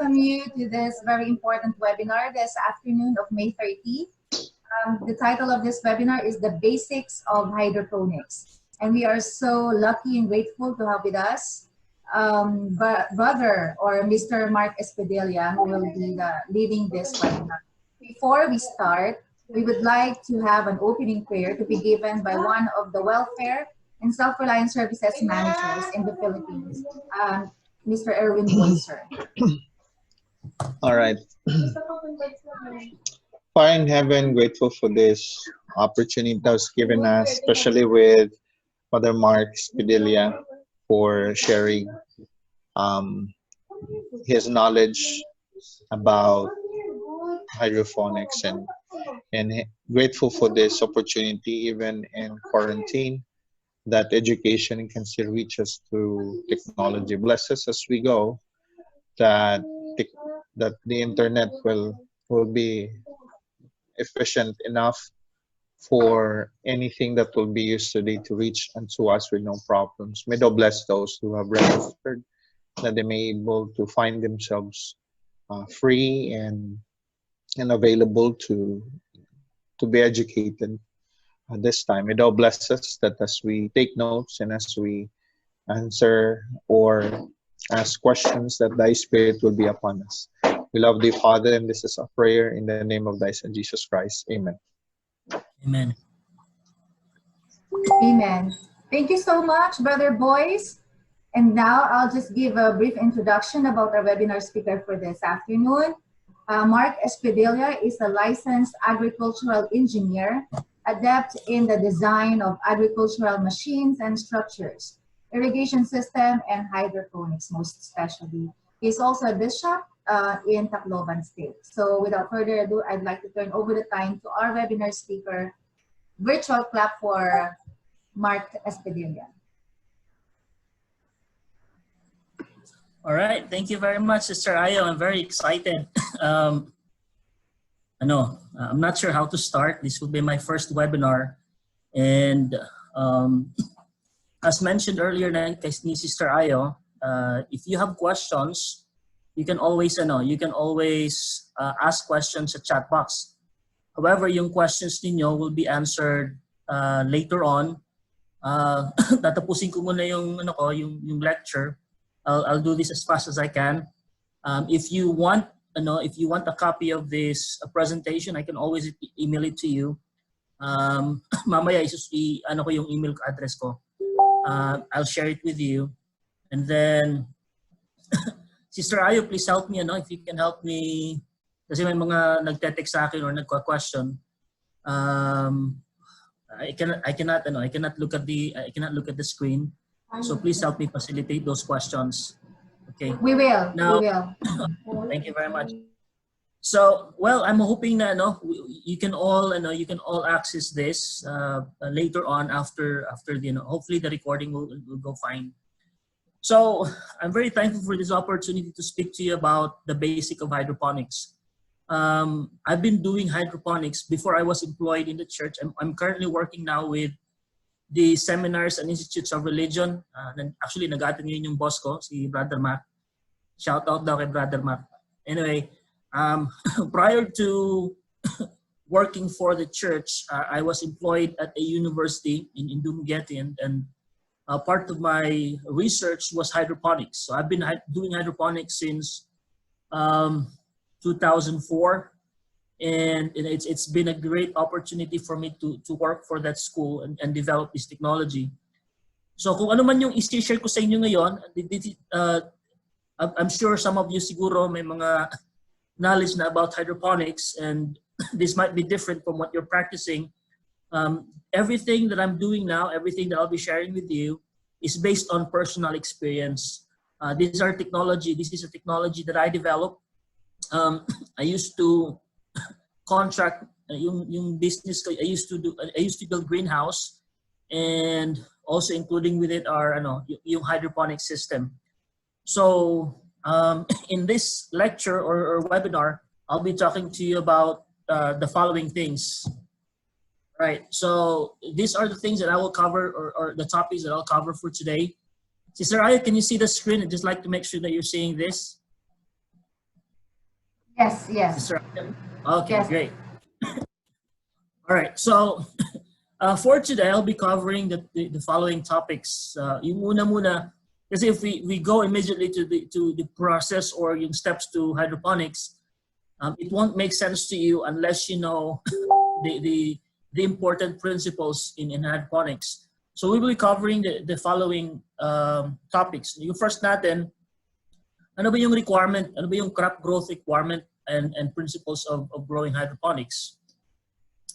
welcome you to this very important webinar this afternoon of May 30. The title of this webinar is The Basics of Hydroponics. And we are so lucky and grateful to have with us brother or Mr. Mark Espadilla, who will be leading this webinar. Before we start, we would like to have an opening prayer to be given by one of the Welfare and Self-Reliance Services Managers in the Philippines, Mr. Erwin Boyser. All right. Father in heaven, grateful for this opportunity that was given us, especially with Father Mark Spidilla for sharing his knowledge about hydroponics, and grateful for this opportunity even in quarantine, that education can still reach us through technology. Bless us as we go, that the internet will be efficient enough for anything that will be used today to reach unto us with no problems. May God bless those who have registered, that they may be able to find themselves free and available to be educated at this time. May God bless us, that as we take notes and as we answer or ask questions, that thy spirit will be upon us. We love thee, Father, and this is a prayer in the name of thy Son, Jesus Christ. Amen. Amen. Amen. Thank you so much, Brother Boyce. And now I'll just give a brief introduction about our webinar speaker for this afternoon. Mark Espadilla is a licensed agricultural engineer, adept in the design of agricultural machines and structures, irrigation system, and hydroponics, most especially. He's also a bishop in Tacloban State. So without further ado, I'd like to turn over the time to our webinar speaker. Virtual clap for Mark Espadilla. All right, thank you very much, Sister Ayo. I'm very excited. I'm not sure how to start. This will be my first webinar. And as mentioned earlier kay Sister Ayo, if you have questions, you can always ask questions sa chat box. However, yung questions ninyo will be answered later on. Tatapusin ko muna yung lecture. I'll do this as fast as I can. If you want a copy of this presentation, I can always email it to you. Mamaya ko yung email address ko. I'll share it with you. And then Sister Ayo, please help me if you can help me, kasi may mga nagte-text sa akin or nagka-question. I cannot look at the screen. So please help me facilitate those questions. Okay. We will. Now, thank you very much. So, well, I'm hoping that you can all access this later on after hopefully the recording will go fine. So, I'm very thankful for this opportunity to speak to you about the basic of hydroponics. I've been doing hydroponics before I was employed in the church. I'm currently working now with the Seminars and Institutes of Religion. Actually, nag-attend ngayon yung boss ko, si Brother Mac. Shout out daw kay Brother Mac. Anyway, prior to working for the church, I was employed at a university in Dumaguete, and part of my research was hydroponics. So I've been doing hydroponics since 2004. And it's been a great opportunity for me to work for that school and develop this technology. So kung ano man yung i-share ko sa inyo ngayon, I'm sure some of you siguro may mga knowledge na about hydroponics, and this might be different from what you're practicing. Everything that I'm doing now, everything that I'll be sharing with you is based on personal experience. This is a technology that I developed. I used to contract yung business ko. I used to build greenhouse, and also including with it our yung hydroponic system. So in this lecture or webinar, I'll be talking to you about the following things. Right. So these are the things that I will cover, or the topics that I'll cover for today. Sister Ayo, can you see the screen? I'd just like to make sure that you're seeing this. Yes, yes, Sister Ryan? Okay, yes. great. All right, so for today, I'll be covering the following topics. Yung una muna, kasi if we go immediately to the process or yung steps to hydroponics, it won't make sense to you unless you know the important principles in hydroponics. So we will be covering the following topics. Yung first natin, ano ba yung requirement, ano ba yung crop growth requirement and principles of growing hydroponics?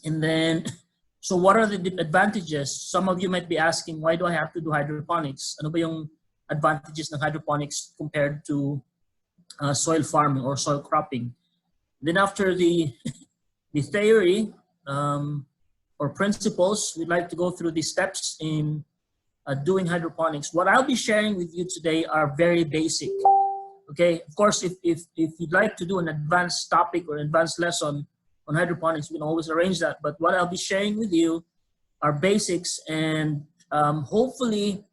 And then, so what are the advantages? Some of you might be asking, why do I have to do hydroponics? Ano ba yung advantages ng hydroponics compared to soil farming or soil cropping? Then after the theory or principles, we'd like to go through the steps in doing hydroponics. What I'll be sharing with you today are very basic. Okay, of course, if you'd like to do an advanced topic or advanced lesson on hydroponics, we can always arrange that. But what I'll be sharing with you are basics, and hopefully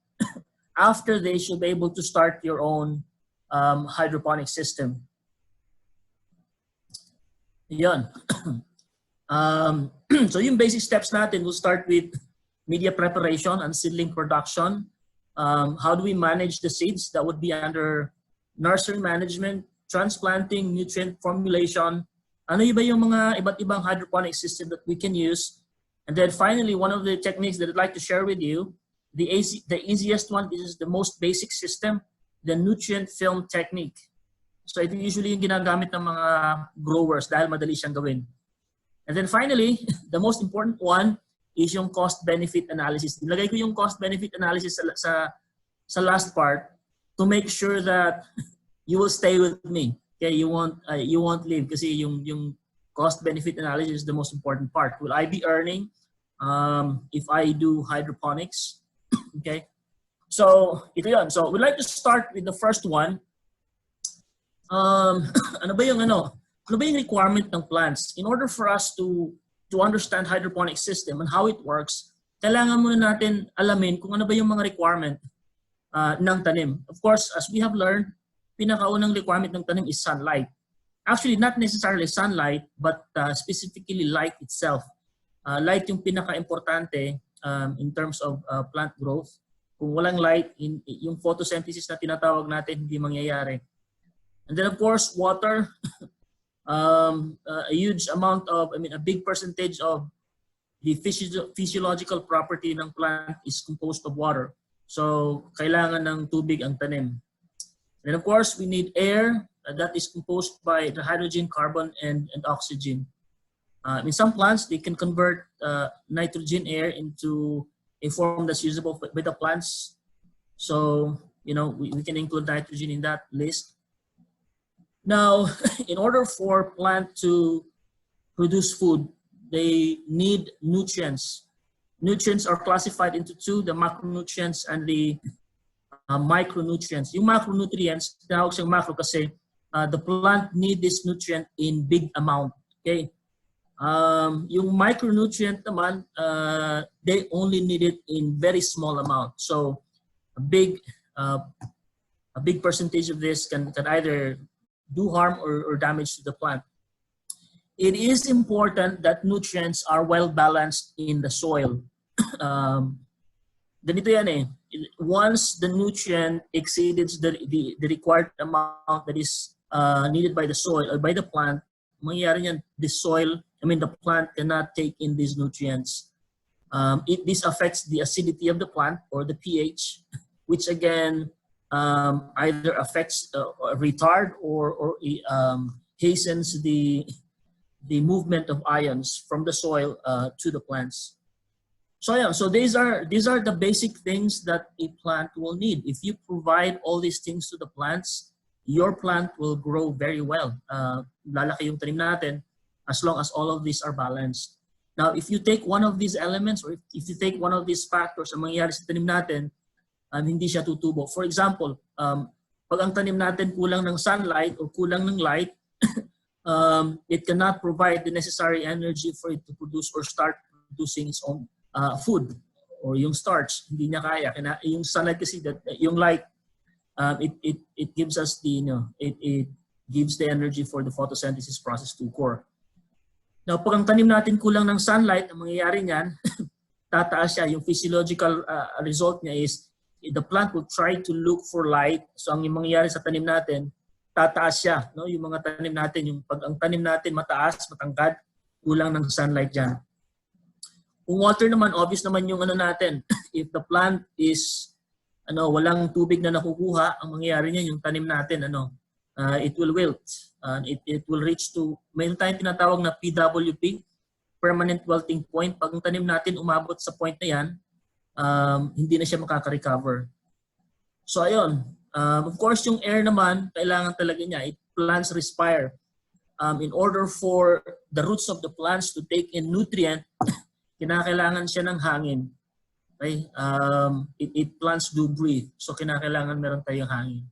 after this, you'll be able to start your own hydroponic system. Yan. So yung basic steps natin, we'll start with media preparation and seedling production. How do we manage the seeds? That would be under nursery management, transplanting, nutrient formulation. Ano ba yung mga iba't ibang hydroponic system that we can use? And then finally, one of the techniques that I'd like to share with you, the easiest one is the most basic system, the nutrient film technique. So ito usually yung ginagamit ng mga growers dahil madali siyang gawin. And then finally, the most important one is yung cost-benefit analysis. Nilagay ko yung cost-benefit analysis sa last part to make sure that you will stay with me. Okay, you won't leave kasi yung cost-benefit analysis is the most important part. Will I be earning if I do hydroponics? Okay, so ito yun. So we'd like to start with the first one. Ano ba yung requirement ng plants? In order for us to understand hydroponic system and how it works, kailangan muna natin alamin kung ano ba yung mga requirement ng tanim. Of course, as we have learned, pinakaunang requirement ng tanim is sunlight. Actually, not necessarily sunlight, but specifically light itself. Light yung pinaka-importante in terms of plant growth. Kung walang light, yung photosynthesis na tinatawag natin, hindi mangyayari. And then of course, water, a huge amount of, a big percentage of the physiological property ng plant is composed of water. So, kailangan ng tubig ang tanim. And of course, we need air that is composed by the hydrogen, carbon, and oxygen. In some plants, they can convert nitrogen air into a form that's usable by the plants. So, we can include nitrogen in that list. Now, in order for plant to produce food, they need nutrients. Nutrients are classified into two, the macronutrients and the micronutrients. Yung macronutrients, tinawag siyang macro kasi the plant need this nutrient in big amount. Okay? Yung micronutrient naman, they only need it in very small amount. So a big percentage of this can either do harm or damage to the plant. It is important that nutrients are well balanced in the soil. Ganito yan eh. Once the nutrient exceeds the required amount that is needed by the soil or by the plant, mangyayari yan, the plant cannot take in these nutrients. This affects the acidity of the plant or the pH, which again either affects retard or hastens the movement of ions from the soil to the plants. So yeah, so these are the basic things that a plant will need. If you provide all these things to the plants, your plant will grow very well. Lalaki yung tanim natin as long as all of these are balanced. Now, if you take one of these elements or if you take one of these factors ang mangyayari sa tanim natin, hindi siya tutubo. For example, pag ang tanim natin kulang ng sunlight or kulang ng light, it cannot provide the necessary energy for it to produce or start producing its own food or yung starch. Hindi niya kaya. Yung sunlight kasi, yung light, it gives us the, gives the energy for the photosynthesis process to occur. Now, pag ang tanim natin kulang ng sunlight, ang mangyayari niyan, tataas siya. Yung physiological result niya is the plant will try to look for light. So, ang mangyayari sa tanim natin, tataas siya. No? Yung mga tanim natin, yung pag ang tanim natin mataas, matangkad, kulang ng sunlight dyan. Kung water naman, obvious naman yung ano natin. If the plant is walang tubig na nakukuha, ang mangyayari niya yung tanim natin, it will wilt. It will reach to, may tayong tinatawag na PWP, permanent wilting point. Pag ang tanim natin umabot sa point na yan, hindi na siya makaka-recover. So ayun, of course yung air naman, kailangan talaga niya. Plants respire. In order for the roots of the plants to take in nutrient, kinakailangan siya ng hangin. Okay? Plants do breathe. So kinakailangan meron tayong hangin.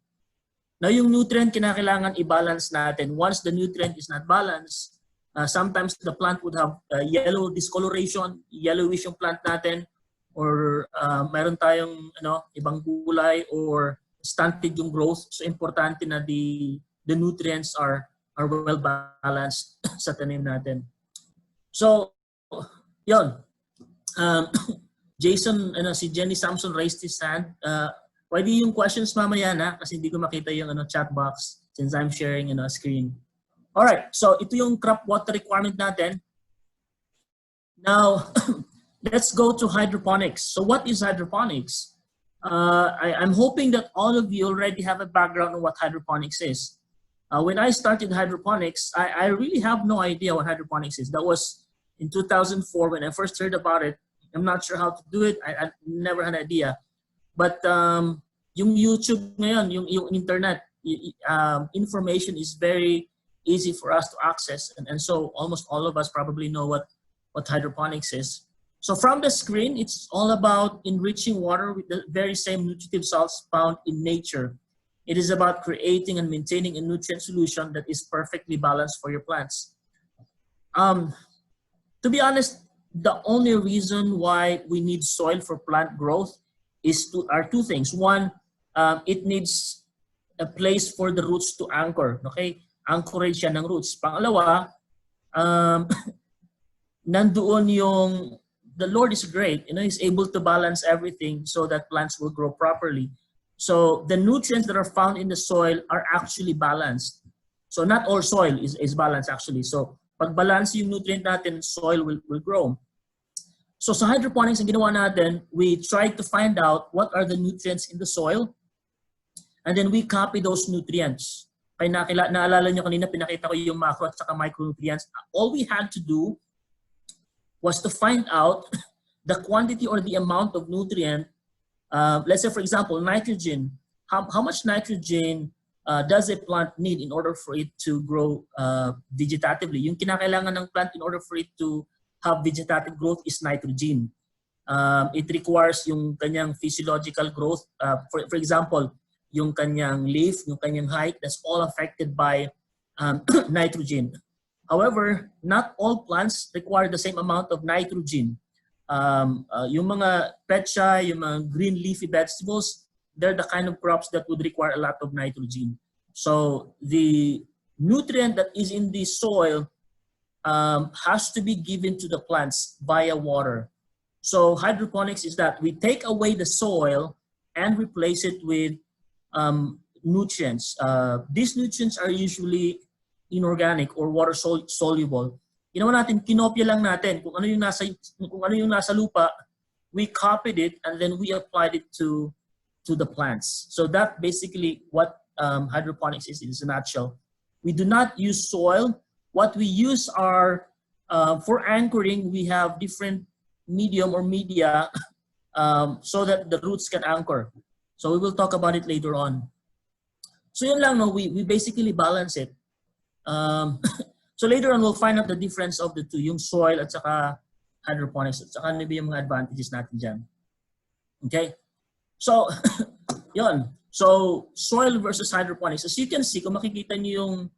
Now, yung nutrient, kinakailangan i-balance natin. Once the nutrient is not balanced, sometimes the plant would have yellow discoloration, yellowish yung plant natin, or meron tayong ibang kulay, or stunted yung growth. So, importante na the nutrients are well balanced sa tanim natin. So, yun. Jason, si Jenny Samson raised his hand. Pwede yung questions mamaya na kasi hindi ko makita yung chat box since I'm sharing a screen. Alright, so ito yung crop water requirement natin. Now, let's go to hydroponics. So what is hydroponics? I'm hoping that all of you already have a background on what hydroponics is. When I started hydroponics, I really have no idea what hydroponics is. That was in 2004 when I first heard about it. I'm not sure how to do it. I never had an idea. But yung YouTube ngayon, yung internet, information is very easy for us to access. And so almost all of us probably know what hydroponics is. So from the screen, it's all about enriching water with the very same nutritive salts found in nature. It is about creating and maintaining a nutrient solution that is perfectly balanced for your plants. To be honest, the only reason why we need soil for plant growth are two things. One, it needs a place for the roots to anchor. Okay? Anchorage siya ng roots. Pangalawa, nandoon yung, the Lord is great. He's able to balance everything so that plants will grow properly. So the nutrients that are found in the soil are actually balanced. So not all soil is balanced actually. So pag balance yung nutrient natin, soil will grow. So sa hydroponics, ang ginawa natin, we try to find out what are the nutrients in the soil, and then we copy those nutrients. Kaya naalala nyo kanina, pinakita ko yung macro at saka micronutrients. All we had to do was to find out the quantity or the amount of nutrient. Let's say, for example, nitrogen. How much nitrogen does a plant need in order for it to grow vegetatively? Yung kinakailangan ng plant in order for it to have vegetative growth is nitrogen. It requires yung kanyang physiological growth. For example, yung kanyang leaf, yung kanyang height, that's all affected by nitrogen. However, not all plants require the same amount of nitrogen. Yung mga petcha, yung mga green leafy vegetables, they're the kind of crops that would require a lot of nitrogen. So the nutrient that is in the soil has to be given to the plants via water. So hydroponics is that we take away the soil and replace it with nutrients. These nutrients are usually inorganic or water soluble. Ginawa natin, kinopya lang natin kung ano yung nasa lupa, we copied it and then we applied it to the plants. So that basically what hydroponics is in a nutshell. We do not use soil. What we use are, for anchoring, we have different medium or media so that the roots can anchor. So we will talk about it later on. So yun lang, no? We basically balance it. So later on, we'll find out the difference of the two, yung soil at saka hydroponics, at saka ano ba yung mga advantages natin dyan. Okay? So, yun. So, soil versus hydroponics. As you can see, kung makikita niyo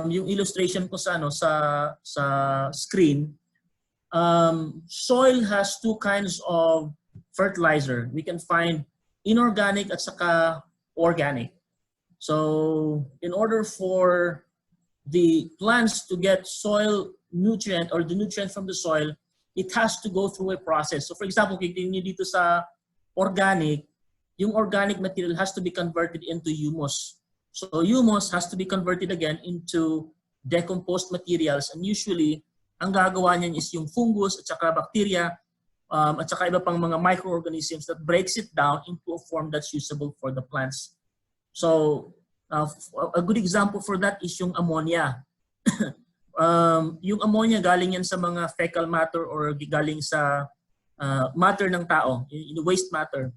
yung illustration ko sa screen, soil has two kinds of fertilizer. We can find inorganic at saka organic. So in order for the plants to get soil nutrient or the nutrient from the soil, it has to go through a process. So for example, kung tingnan niyo dito sa organic, yung organic material has to be converted into humus. So humus has to be converted again into decomposed materials, and usually ang gagawa niyan is yung fungus at saka bacteria at saka iba pang mga microorganisms that breaks it down into a form that's usable for the plants. So a good example for that is yung ammonia. Yung ammonia galing yan sa mga fecal matter or galing sa matter ng tao, in waste matter.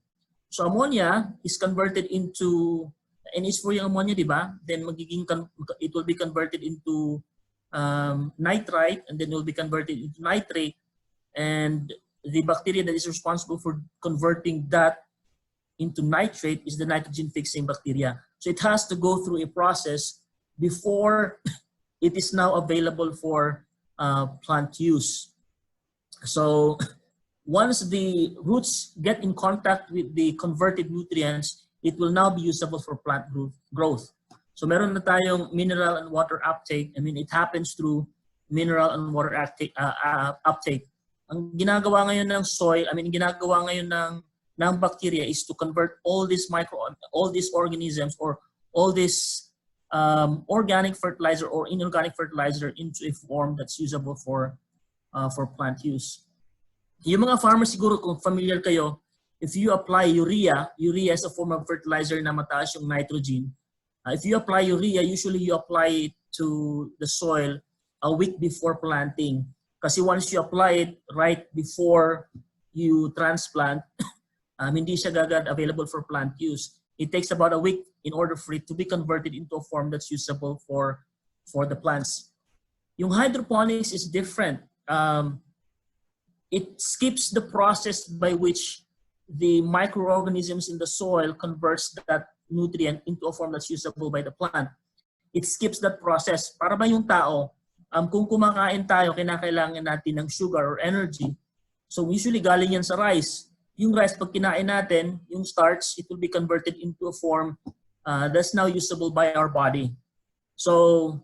So ammonia is converted into, and is for yung ammonia, di ba? Then it will be converted into nitrite, and then it will be converted into nitrate, and the bacteria that is responsible for converting that into nitrate is the nitrogen fixing bacteria. So it has to go through a process before it is now available for plant use. So once the roots get in contact with the converted nutrients, it will now be usable for plant growth. So meron na tayong mineral and water uptake. I mean, it happens through mineral and water uptake. Ang ginagawa ngayon ng soil, ginagawa ngayon ng bacteria is to convert all these organisms or all this organic fertilizer or inorganic fertilizer into a form that's usable for plant use. Yung mga farmers siguro, kung familiar kayo, if you apply urea is a form of fertilizer na mataas yung nitrogen. If you apply urea, usually you apply it to the soil a week before planting. Kasi once you apply it right before you transplant, hindi siya agad available for plant use. It takes about a week in order for it to be converted into a form that's usable for the plants. Yung hydroponics is different. It skips the process by which the microorganisms in the soil converts that nutrient into a form that's usable by the plant. It skips that process. Para ba yung tao, kung kumakain tayo, kinakailangan natin ng sugar or energy. So usually galing yan sa rice. Yung rice, pag kinain natin, yung starch, it will be converted into a form that's now usable by our body. So,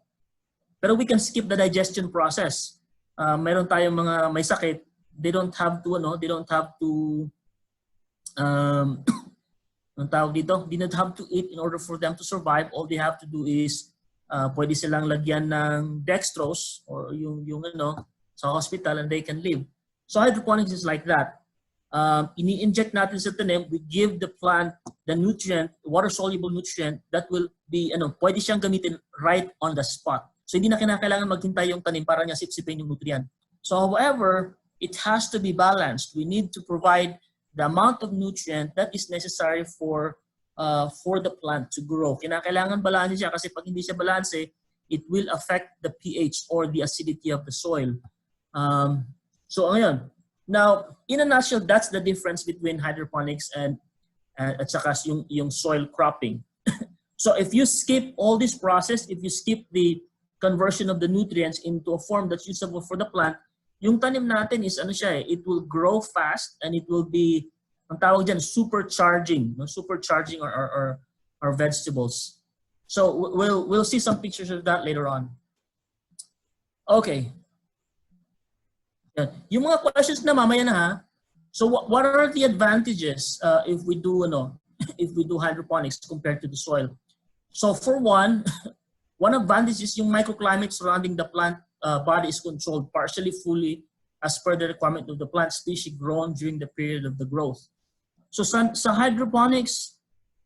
pero we can skip the digestion process. Meron tayong mga may sakit, they don't have to ang tawag dito, they don't have to eat in order for them to survive. All they have to do is pwede silang lagyan ng dextrose or yung sa hospital, and they can live. So hydroponics is like that. Ini-inject natin sa tanim, we give the plant the nutrient, water-soluble nutrient that will be, pwede siyang gamitin right on the spot. So hindi na kinakailangan maghintay yung tanim para niya sipsipin yung nutrient. So however, it has to be balanced. We need to provide the amount of nutrient that is necessary for the plant to grow. Kinakailangan balanse siya kasi pag hindi siya balanse, it will affect the pH or the acidity of the soil. So ngayon, now in a nutshell, that's the difference between hydroponics and at saka yung soil cropping. So if you skip all this process, if you skip the conversion of the nutrients into a form that's usable for the plant, yung tanim natin is it will grow fast, and it will be, ang tawag dyan, supercharging our vegetables. So we'll see some pictures of that later on. Okay. Yung mga questions na mamaya na ha. So what are the advantages if we do hydroponics compared to the soil? So for one advantage is yung microclimate surrounding the plant body is controlled partially, fully, as per the requirement of the plant species grown during the period of the growth. So sa hydroponics,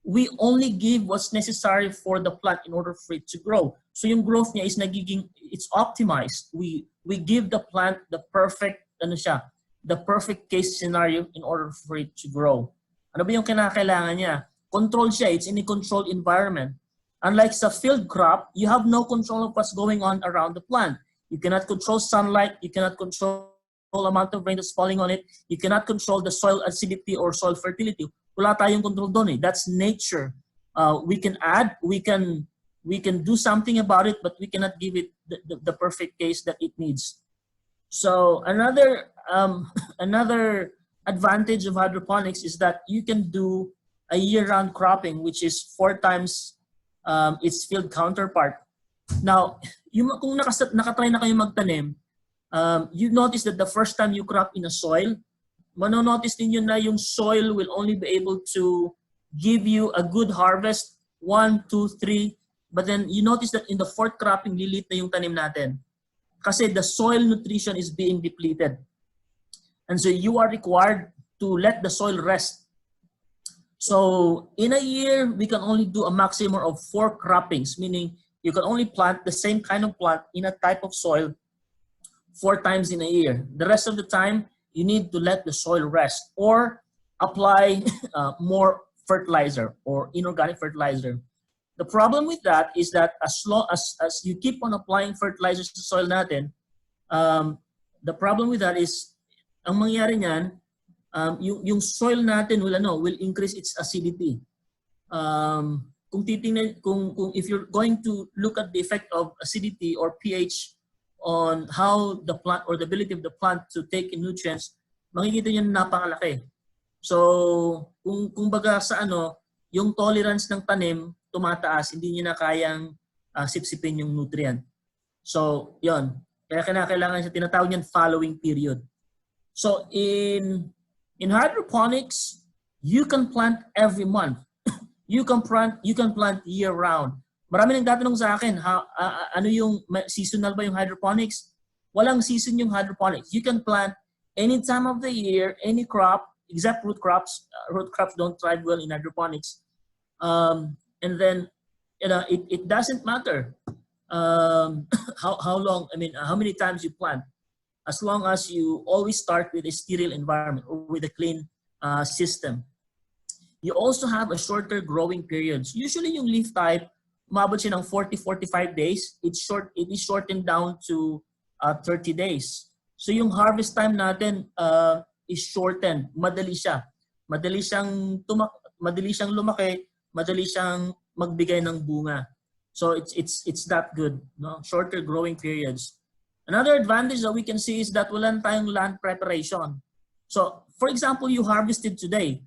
we only give what's necessary for the plant in order for it to grow. So yung growth niya is it's optimized. We give the plant the perfect case scenario in order for it to grow. Ano ba yung kinakailangan niya? Controlled siya. It's in a controlled environment. Unlike sa field crop, you have no control of what's going on around the plant. You cannot control sunlight. You cannot control the amount of rain that's falling on it. You cannot control the soil acidity or soil fertility. Wala tayong control doon eh. That's nature. We can add, we can do something about it, but we cannot give it the perfect case that it needs. So another advantage of hydroponics is that you can do a year-round cropping, which is 4 times its field counterpart. Now, kung nakatry na kayo magtanim, you notice that the first time you crop in a soil, manonotice ninyo na yung soil will only be able to give you a good harvest, 1, 2, 3, but then you notice that in the fourth cropping, lilit na yung tanim natin. Kasi the soil nutrition is being depleted. And so you are required to let the soil rest. So in a year, we can only do a maximum of 4 croppings, meaning you can only plant the same kind of plant in a type of soil 4 times in a year. The rest of the time, you need to let the soil rest or apply more fertilizer or inorganic fertilizer. The problem with that is that as long as you keep on applying fertilizers to soil natin, the problem with that is, ang mangyayari niyan, yung soil natin will increase its acidity. Kung if you're going to look at the effect of acidity or pH on how the plant or the ability of the plant to take in nutrients, makikita niyo na napakalaki. So, kung baga sa yung tolerance ng tanim tumataas, hindi niya na kayang sipsipin yung nutrient. So, yon. Kaya kailangan siya, tinatawag niyan following period. So, in hydroponics, you can plant every month. You can plant year round. Marami nang tatanong sa akin, ano yung seasonal ba yung hydroponics? Walang season yung hydroponics. You can plant any time of the year, any crop, except root crops. Root crops don't thrive well in hydroponics. And then, it doesn't matter how long, how many times you plant, as long as you always start with a sterile environment or with a clean system. You also have a shorter growing periods. Usually yung leaf type, umabot siya ng 40-45 days. It is shortened down to 30 days. So yung harvest time natin is shortened. Madali siya. Madali siyang lumaki, madali siyang magbigay ng bunga. So it's that good, no? Shorter growing periods. Another advantage that we can see is that wala tayong land preparation. So for example, you harvested today.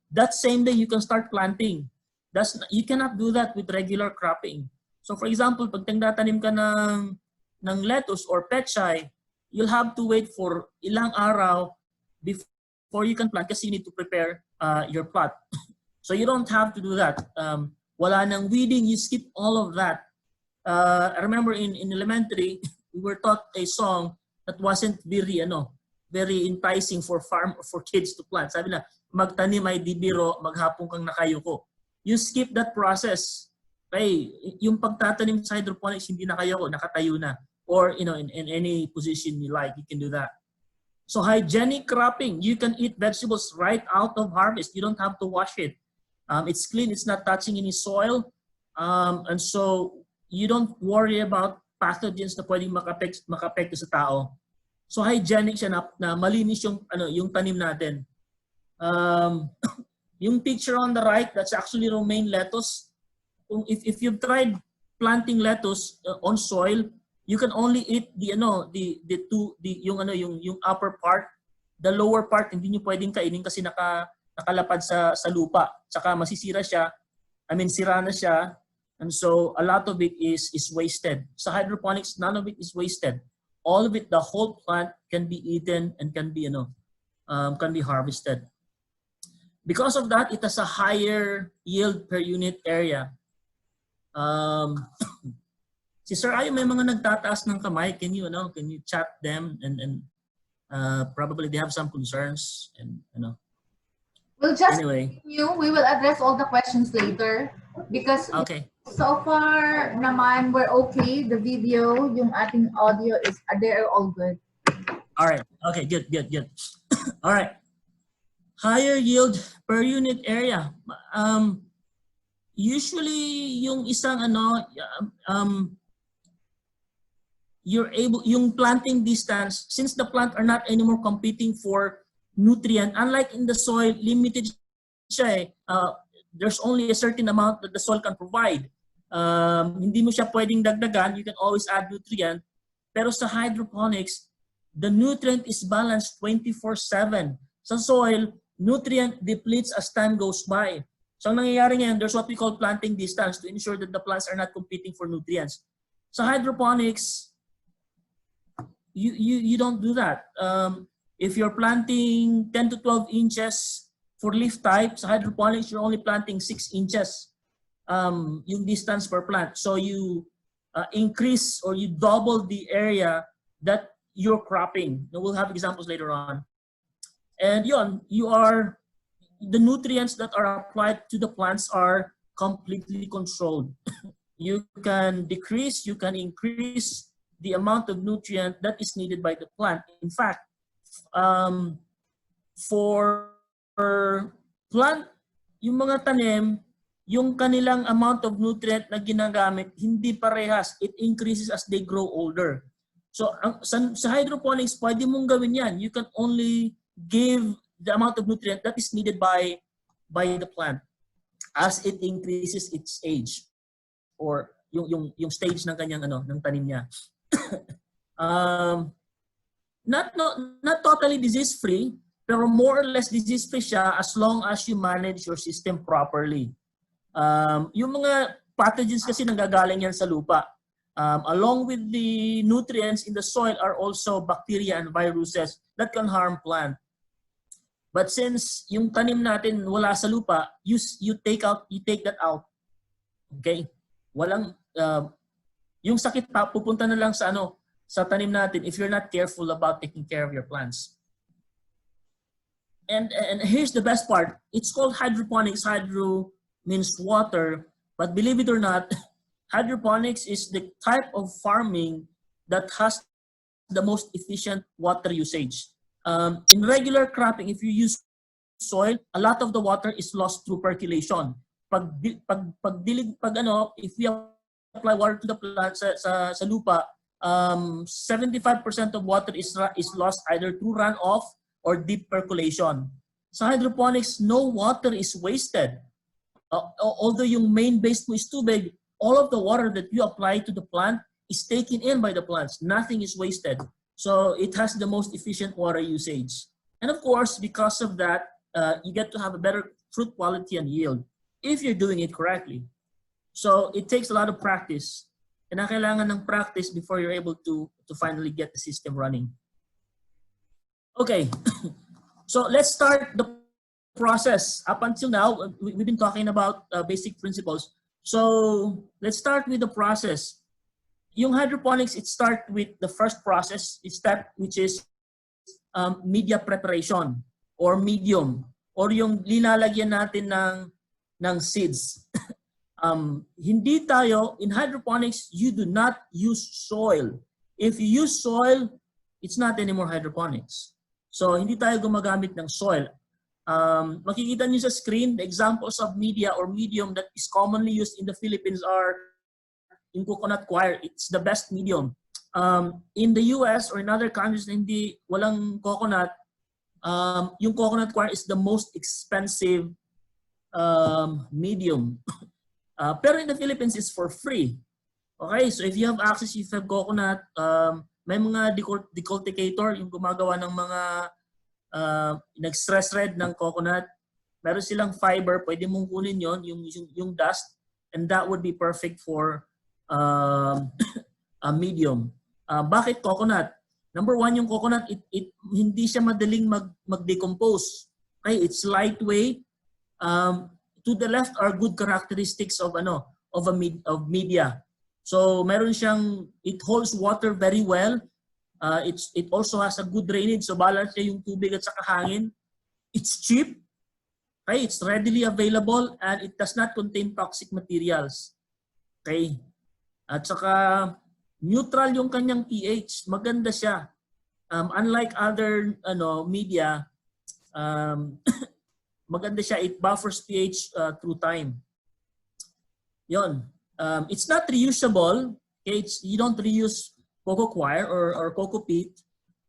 That same day you can start planting. You cannot do that with regular cropping. So for example, pag tatanim ka ng lettuce or pechay, you'll have to wait for ilang araw before you can plant kasi you need to prepare your plot. So you don't have to do that. Wala nang weeding, you skip all of that. I remember in elementary, we were taught a song that wasn't very enticing for kids to plant. Sabi na, magtanim ay di biro, maghapon kang nakayuko. You skip that process. Okay, yung pagtatanim sa hydroponics, hindi nakayuko, nakatayo na. Or in any position you like, you can do that. So hygienic cropping, you can eat vegetables right out of harvest. You don't have to wash it. It's clean, it's not touching any soil. And so you don't worry about pathogens na pwedeng makapekto sa tao. So hygienic siya na malinis yung tanim natin. Yung picture on the right, that's actually romaine lettuce. If you've tried planting lettuce on soil, you can only eat yung upper part. The lower part hindi niyo pwedeng kainin kasi nakalapad sa lupa. Saka masisira siya. Sira na siya. And so a lot of it is wasted. Sa hydroponics, none of it is wasted. All of it, the whole plant can be eaten and can be harvested. Because of that, it has a higher yield per unit area. Si Sir Ayo, may mga nagtataas ng kamay. Can you chat them and probably they have some concerns and We'll just anyway. We will address all the questions later because okay. So far naman we're okay. The video, yung ating audio they're all good. All right. Okay. Good. All right. Higher yield per unit area. Usually yung isang yung planting distance, since the plant are not anymore competing for nutrient, unlike in the soil, limited siya there's only a certain amount that the soil can provide. Hindi mo siya pwedeng dagdagan, you can always add nutrient. Pero sa hydroponics, the nutrient is balanced 24/7. Sa soil, nutrient depletes as time goes by. So ang nangyayari ngayon, there's what we call planting distance to ensure that the plants are not competing for nutrients. Sa hydroponics, you don't do that. If you're planting 10 to 12 inches for leaf type, sa hydroponics, you're only planting 6 inches yung distance per plant. So you increase or you double the area that you're cropping. We'll have examples later on. And yun, the nutrients that are applied to the plants are completely controlled. You can decrease, you can increase the amount of nutrient that is needed by the plant. In fact, for plant, yung mga tanim, yung kanilang amount of nutrient na ginagamit, hindi parehas. It increases as they grow older. So sa hydroponics, pwede mong gawin yan. You can only give the amount of nutrient that is needed by the plant as it increases its age or yung stage ng kanyang ng tanim niya. Not totally disease free, pero more or less disease free siya as long as you manage your system properly. Yung mga pathogens kasi nanggagaling yan sa lupa. Along with the nutrients in the soil are also bacteria and viruses that can harm plant. But since yung tanim natin wala sa lupa, you take that out. Okay? Walang yung sakit pa pupunta na lang sa sa tanim natin if you're not careful about taking care of your plants. And here's the best part. It's called hydroponics. Hydro means water, but believe it or not, hydroponics is the type of farming that has the most efficient water usage. In regular cropping, if you use soil, a lot of the water is lost through percolation. If we apply water to the plant sa lupa, 75% of water is lost either through runoff or deep percolation. Sa hydroponics, no water is wasted. Although yung main base mo is tubig, all of the water that you apply to the plant is taken in by the plants. Nothing is wasted. So it has the most efficient water usage. And of course, because of that, you get to have a better fruit quality and yield if you're doing it correctly. So it takes a lot of practice. And kailangan ng practice before you're able to finally get the system running. Okay, so let's start the process. Up until now, we've been talking about basic principles. So let's start with the process. Yung hydroponics, it starts with the first process, which is media preparation or medium or yung linalagyan natin ng seeds. Hindi tayo, in hydroponics, you do not use soil. If you use soil, it's not anymore hydroponics. So hindi tayo gumagamit ng soil. Makikita niyo sa screen, the examples of media or medium that is commonly used in the Philippines are in coconut coir. It's the best medium. In the US or in other countries na hindi walang coconut, yung coconut coir is the most expensive medium. Pero in the Philippines, it's for free. Okay, so if you have access, if you have coconut, may mga decultivator, yung gumagawa ng mga nag-stress red ng coconut. Meron silang fiber, pwede mong kunin yon yung dust, and that would be perfect for a medium. Bakit coconut? Number one, yung coconut, hindi siya madaling mag-decompose. Okay, it's lightweight. To the left are good characteristics of media. So meron siyang, it holds water very well. It also has a good drainage, so balance niya yung tubig at saka hangin. It's cheap. Okay, it's readily available and it does not contain toxic materials. Okay. At saka neutral yung kanyang pH, maganda siya. Unlike other media, maganda siya, it buffers pH through time. Yon. It's not reusable. Okay, you don't reuse coco coir or coco peat.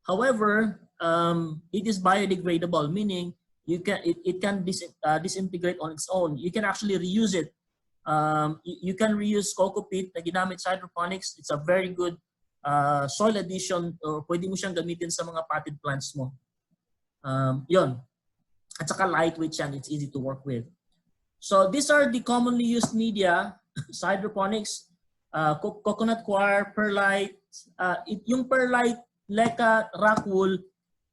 However, it is biodegradable, meaning it can disintegrate on its own. You can actually reuse it. You can reuse coco peat na ginamit sa hydroponics. It's a very good soil addition, or pwede mo siyang gamitin sa mga potted plants mo. Yon. At saka lightweight siya, it's easy to work with. So these are the commonly used media sa hydroponics. Coconut coir, perlite. Yung perlite, leca, rock wool,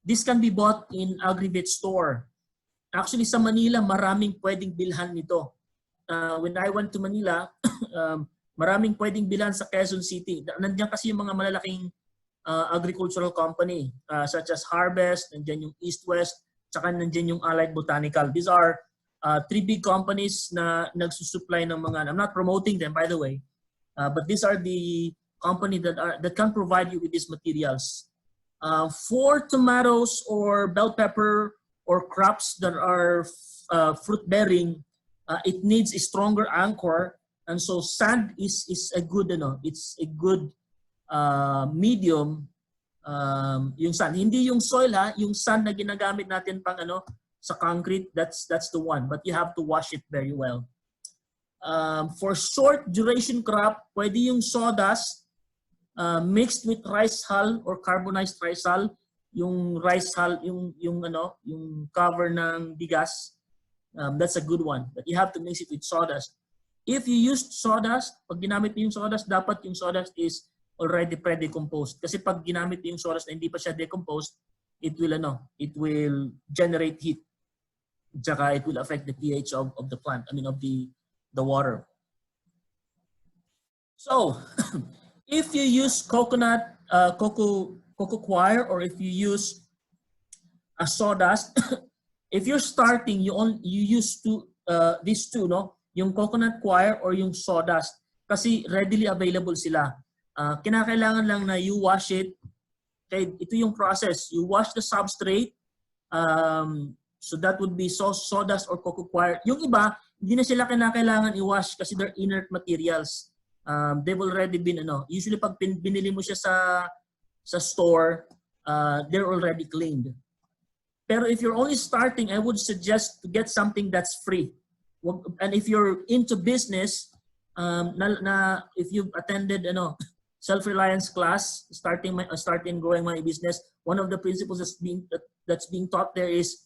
this can be bought in aggregate store. Actually, sa Manila, maraming pwedeng bilhan nito. When I went to Manila, maraming pwedeng bilhan sa Quezon City. Nandiyan kasi yung mga malalaking agricultural company such as Harvest, nandiyan yung East West, tsaka nandiyan yung Allied Botanical. These are three big companies na nagsusupply ng mga, I'm not promoting them by the way, but these are the company that can provide you with these materials. For tomatoes or bell pepper or crops that are fruit bearing, it needs a stronger anchor, and so sand is a good it's a good medium. Yung sand, hindi yung soil yung sand na ginagamit natin pang sa concrete, that's the one, but you have to wash it very well. For short duration crop, pwede yung sawdust mixed with rice hull or carbonized rice hull. Yung rice hull, yung cover ng bigas, that's a good one, but you have to mix it with sawdust. If you use sawdust, pag ginamit mo yung sawdust, dapat yung sawdust is already pre-decomposed. Kasi pag ginamit mo yung sawdust na hindi pa siya decomposed, it will generate heat. Tsaka it will affect the pH of the plant, of the water. So, if you use coconut, cocoa coir, or if you use a sawdust, if you're starting, you use these two, yung coconut coir or yung sawdust, kasi readily available sila. Kinakailangan lang na you wash it. Okay, ito yung process. You wash the substrate. So that would be sawdust or cocoa coir. Yung iba, hindi na sila kinakailangan i-wash kasi they're inert materials. They've already been, usually pag binili mo siya sa store, they're already cleaned. Pero if you're only starting, I would suggest to get something that's free. And if you're into business, if you've attended self-reliance class, starting growing my business, one of the principles that's being taught there is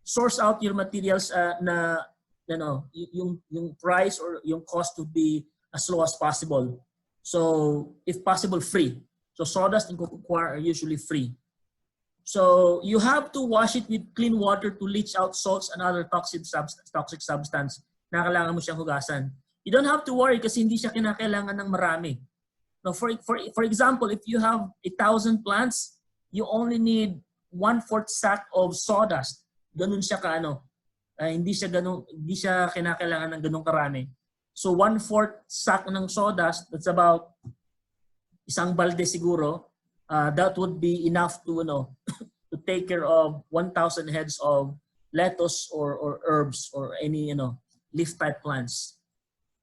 source out your materials na yung price or yung cost to be as low as possible. So if possible, free. So sawdust and cocoa coir are usually free. So you have to wash it with clean water to leach out salts and other toxic substance na kailangan mo siyang hugasan. You don't have to worry kasi hindi siya kinakailangan ng marami. Now, for example, if you have 1,000 plants, you only need 1/4 sack of sawdust. Ganun siya hindi siya kinakailangan ng ganung karami. So 1/4 sack ng sawdust, that's about isang balde siguro. That would be enough to to take care of 1,000 heads of lettuce or herbs or any leaf type plants.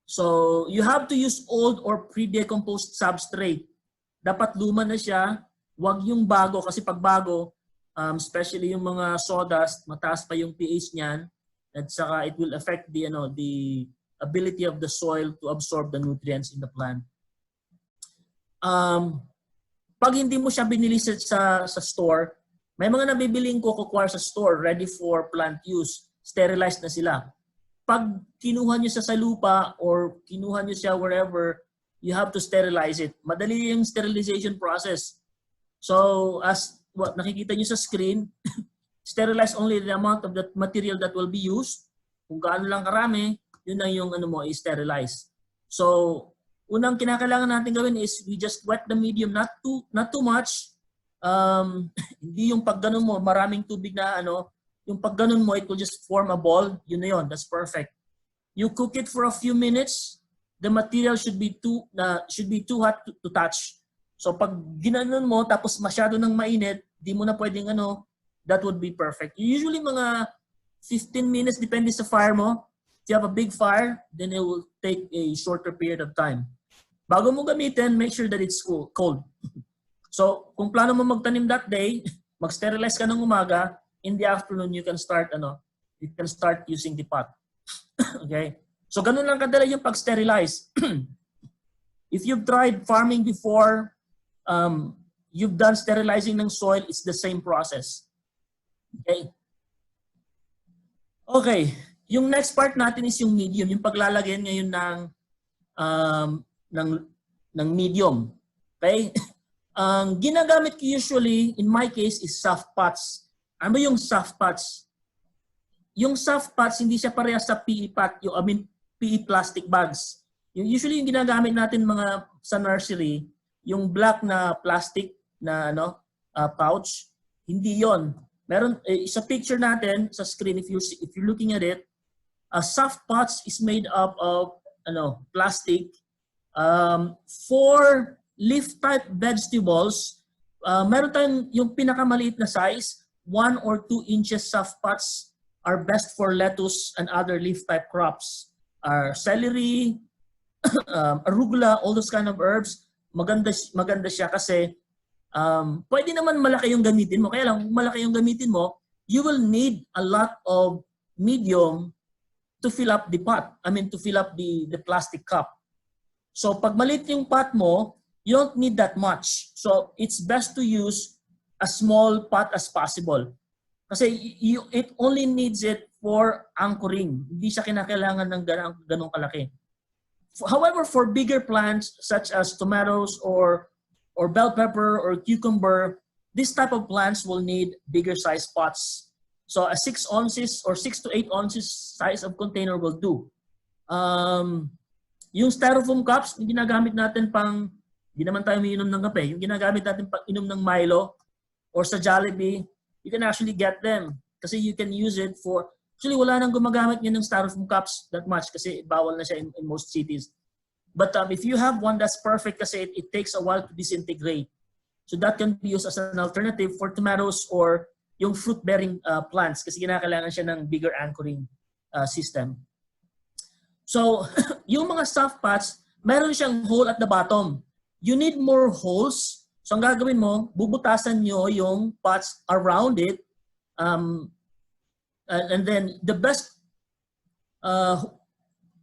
So you have to use old or pre-decomposed substrate. Dapat luma na siya, wag yung bago kasi pag bago, especially yung mga sawdust, mataas pa yung pH niyan, at saka it will affect the ability of the soil to absorb the nutrients in the plant. Pag hindi mo siya binili sa store, may mga nabibiling cocoa coir sa store ready for plant use. Sterilized na sila. Pag kinuha nyo sa lupa or kinuha nyo siya wherever, you have to sterilize it. Madali yung sterilization process. So as what nakikita nyo sa screen, sterilize only the amount of that material that will be used. Kung gaano lang karami, yun na yung i-sterilize. So unang kinakailangan natin gawin is we just wet the medium, not too much. Hindi yung pag ganun mo, maraming tubig na yung pag ganun mo, it will just form a ball. Yun na yun, that's perfect. You cook it for a few minutes. The material should be too hot to touch. So pag ginanon mo tapos masyado nang mainit, di mo na pwedeng that would be perfect. Usually mga 15 minutes depende sa fire mo. If you have a big fire, then it will take a shorter period of time. Bago mo gamitin, make sure that it's cold. So kung plano mo magtanim that day, mag-sterilize ka ng umaga, in the afternoon you can start using the pot. Okay? So ganun lang kadali yung pag-sterilize. If you've tried farming before, you've done sterilizing ng soil, it's the same process. Okay. Okay. Yung next part natin is yung medium, yung paglalagyan ngayon um, ng, ng medium. Okay? Ang ginagamit ko usually, in my case, is soft pots. Ano yung soft pots? Yung soft pots, hindi siya parehas sa PE pot, PE plastic bags. Usually yung ginagamit natin mga sa nursery, yung black na plastic na pouch, hindi yon. Meron sa picture natin sa screen, if you're looking at it, soft pots is made up of plastic. For leaf type vegetables, meron tayong yung pinakamaliit na size, 1 or 2 inches soft pots are best for lettuce and other leaf type crops. Celery, arugula, all those kind of herbs, maganda siya kasi pwede naman malaki yung gamitin mo. Kaya lang, kung malaki yung gamitin mo, you will need a lot of medium to fill up the pot. To fill up the plastic cup. So pag maliit yung pot mo, you don't need that much. So it's best to use a small pot as possible. Kasi it only needs it for anchoring. Hindi siya kinakailangan ng ganong kalaki. However, for bigger plants such as tomatoes or bell pepper or cucumber, this type of plants will need bigger size pots. So a 6 ounces or 6 to 8 ounces size of container will do. Yung styrofoam cups, yung ginagamit natin hindi naman tayo umiinom ng kape, yung ginagamit natin pang inom ng Milo or sa Jollibee, you can actually get them. Kasi you can use it for, actually wala nang gumagamit niya ng styrofoam cups that much kasi bawal na siya in most cities. But if you have one, that's perfect kasi it takes a while to disintegrate. So that can be used as an alternative for tomatoes or yung fruit-bearing plants kasi kinakailangan siya ng bigger anchoring system. So, yung mga soft pots, meron siyang hole at the bottom. You need more holes. So, ang gagawin mo, bubutasan nyo yung pots around it. And then, the best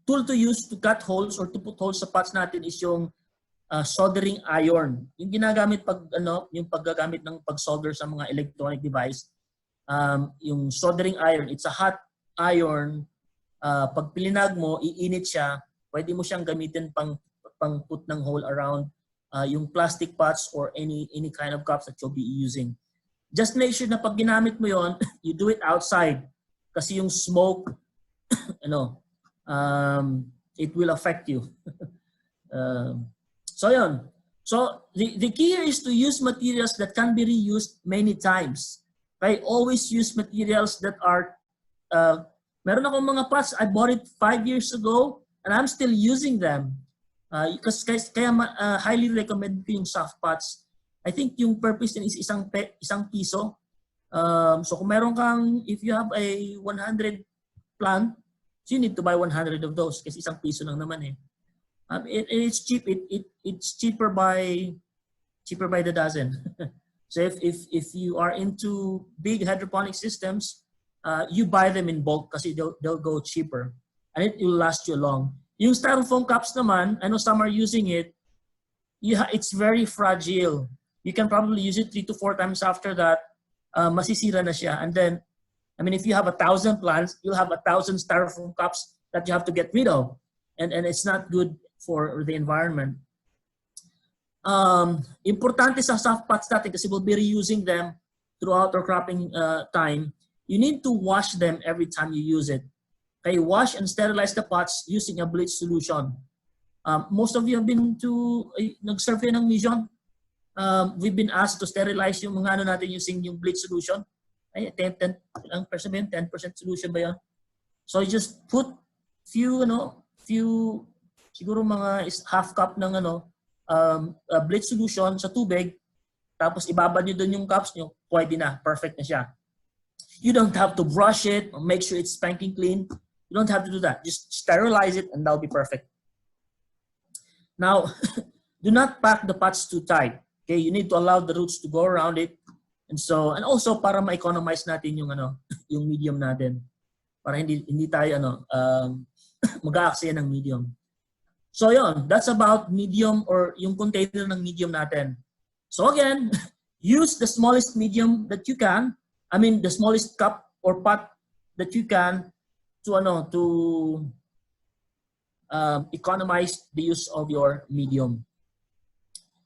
tool to use to cut holes or to put holes sa pots natin is yung soldering iron. Yung ginagamit yung paggagamit ng pag-solder sa mga electronic device. Yung soldering iron, it's a hot iron. Pag pilinag mo, iinit siya, pwede mo siyang gamitin pang put ng hole around yung plastic pots or any kind of cups that you'll be using. Just make sure na pag ginamit mo yon, you do it outside. Kasi yung smoke, it will affect you. So yun. So the key here is to use materials that can be reused many times. Okay? Always use materials that are meron akong mga pots, I bought it 5 years ago and I'm still using them. Kaya highly recommend ko yung soft pots. I think yung purpose din is isang piso. So kung meron kang, if you have a 100 plant, so you need to buy 100 of those kasi isang piso lang naman eh. It's cheap. It's cheaper by the dozen. So if you are into big hydroponic systems, you buy them in bulk kasi they'll go cheaper and it will last you long. Yung styrofoam cups naman, I know some are using it. It's very fragile. You can probably use it 3 to 4 times after that. Masisira na siya. And then, if you have 1,000 plants, you'll have 1,000 styrofoam cups that you have to get rid of, and it's not good for the environment. Importante sa soft pots natin kasi we'll be reusing them throughout our cropping time. You need to wash them every time you use it. Okay, wash and sterilize the pots using a bleach solution. Most of you have been to nag-survey ng mission. We've been asked to sterilize yung mga natin using yung bleach solution. Ay, 10% solution ba yun? So you just put few siguro mga half cup ng bleach solution sa tubig, tapos ibabad nyo doon yung cups nyo, pwede na, perfect na siya. You don't have to brush it, make sure it's spanking clean. You don't have to do that. Just sterilize it and that'll be perfect. Now, do not pack the pots too tight. Okay, you need to allow the roots to go around it. And also para ma-economize natin yung yung medium natin. Para hindi tayo mag-aaksaya ng medium. So yun, that's about medium or yung container ng medium natin. So again, use the smallest medium that you can. The smallest cup or pot that you can. economize the use of your medium.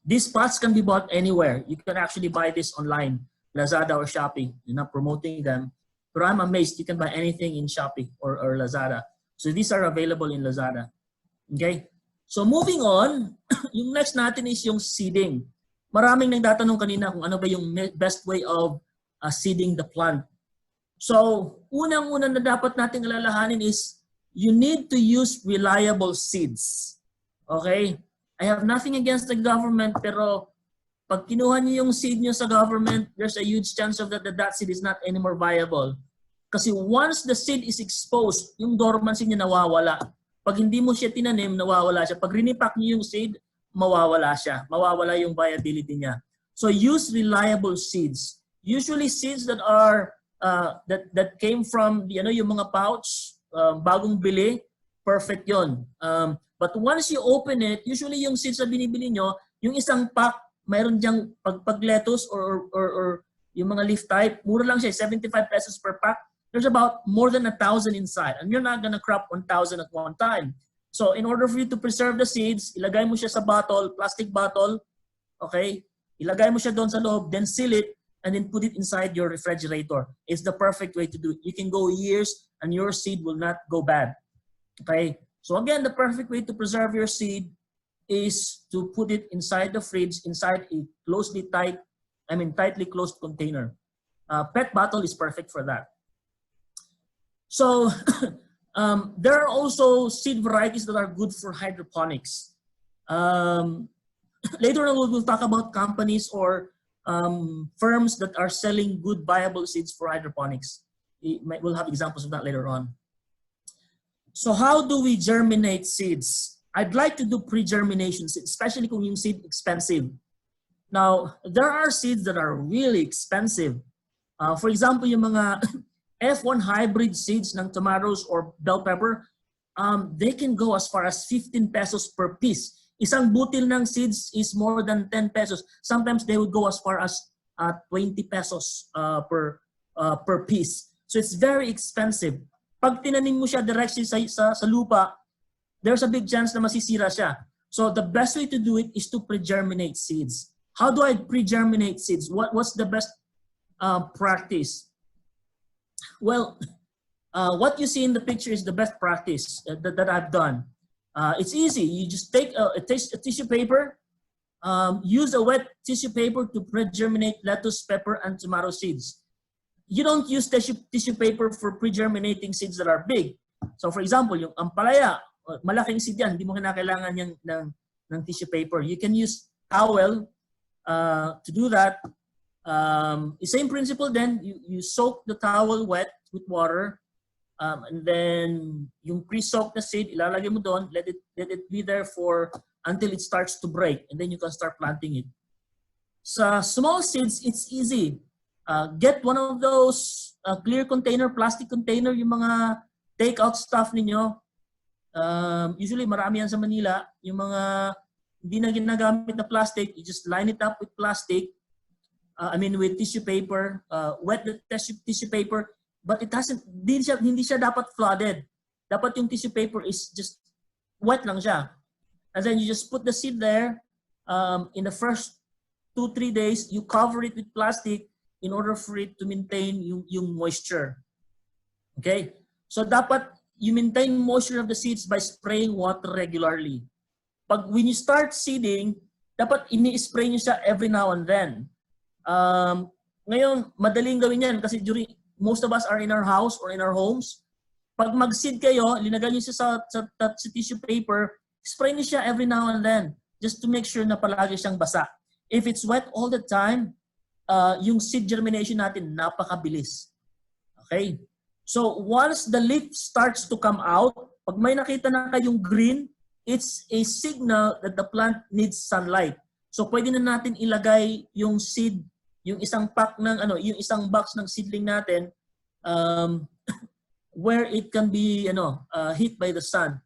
These pots can be bought anywhere. You can actually buy this online, Lazada or Shopee. You're not promoting them, but I'm amazed you can buy anything in Shopee or Lazada. So these are available in Lazada. Okay? So moving on, yung next natin is yung seeding. Maraming nagtatanong kanina kung ano ba yung best way of seeding the plant. So, unang-una na dapat nating alalahanin is you need to use reliable seeds. Okay? I have nothing against the government, pero pag kinuha niyo yung seed niyo sa government, there's a huge chance of that seed is not anymore viable. Kasi once the seed is exposed, yung dormancy niya nawawala. Pag hindi mo siya tinanim, nawawala siya. Pag rinipack niyo yung seed, mawawala siya. Mawawala yung viability niya. So use reliable seeds. Usually seeds that are that came from yung mga pouch, bagong bili, perfect yon. But once you open it, usually yung seeds na binibili nyo, yung isang pack, mayroon diyang pag lettuce or yung mga leaf type, mura lang siya, 75 pesos per pack. There's about more than 1,000 inside, and you're not gonna crop 1,000 at one time. So in order for you to preserve the seeds, ilagay mo siya sa bottle, plastic bottle, okay? Ilagay mo siya doon sa loob, then seal it, and then put it inside your refrigerator. It's the perfect way to do it. You can go years, and your seed will not go bad, okay? So again, the perfect way to preserve your seed is to put it inside the fridge, inside a tightly closed container. PET bottle is perfect for that. So there are also seed varieties that are good for hydroponics. Later on, we'll talk about companies or firms that are selling good viable seeds for hydroponics. We'll have examples of that later on. So how do we germinate seeds? I'd like to do pre-germination seeds, especially kung yung seed expensive. Now, there are seeds that are really expensive. For example, yung mga F1 hybrid seeds ng tomatoes or bell pepper, they can go as far as 15 pesos per piece. Isang butil ng seeds is more than 10 pesos. Sometimes they would go as far as 20 pesos per piece. So it's very expensive. Pag tinanim mo siya directly sa lupa, there's a big chance na masisira siya. So the best way to do it is to pre-germinate seeds. How do I pre-germinate seeds? What's the best practice? Well, what you see in the picture is the best practice that I've done. It's easy. You just take a tissue paper, use a wet tissue paper to pre-germinate lettuce, pepper, and tomato seeds. You don't use tissue paper for pre-germinating seeds that are big. So for example, yung ampalaya, malaking seed yan, hindi mo kinakailangan ng tissue paper. You can use towel to do that. The same principle then, you soak the towel wet with water, and then yung pre-soaked na seed, ilalagay mo doon, let it be there until it starts to break, and then you can start planting it. Sa small seeds, it's easy. Get one of those clear container, plastic container, yung mga take-out stuff ninyo. Usually marami yan sa Manila. Yung mga hindi na ginagamit na plastic, you just line it up with plastic. With tissue paper, wet the tissue paper, but hindi siya dapat flooded. Dapat yung tissue paper is just wet lang siya. And then you just put the seed there. In the first 2-3 days, you cover it with plastic in order for it to maintain yung moisture. Okay? So dapat you maintain moisture of the seeds by spraying water regularly. When you start seeding, dapat ini-spray nyo siya every now and then. Ngayon, madaling gawin yan kasi most of us are in our house or in our homes. Pag mag-seed kayo, linagay nyo siya sa tissue paper, spray nyo siya every now and then just to make sure na palagi siyang basa. If it's wet all the time, yung seed germination natin napakabilis. Okay? So once the leaf starts to come out, pag may nakita na kayong green, it's a signal that the plant needs sunlight. So pwede na natin ilagay yung seed, yung isang pack ng yung isang box ng seedling natin where it can be hit by the sun.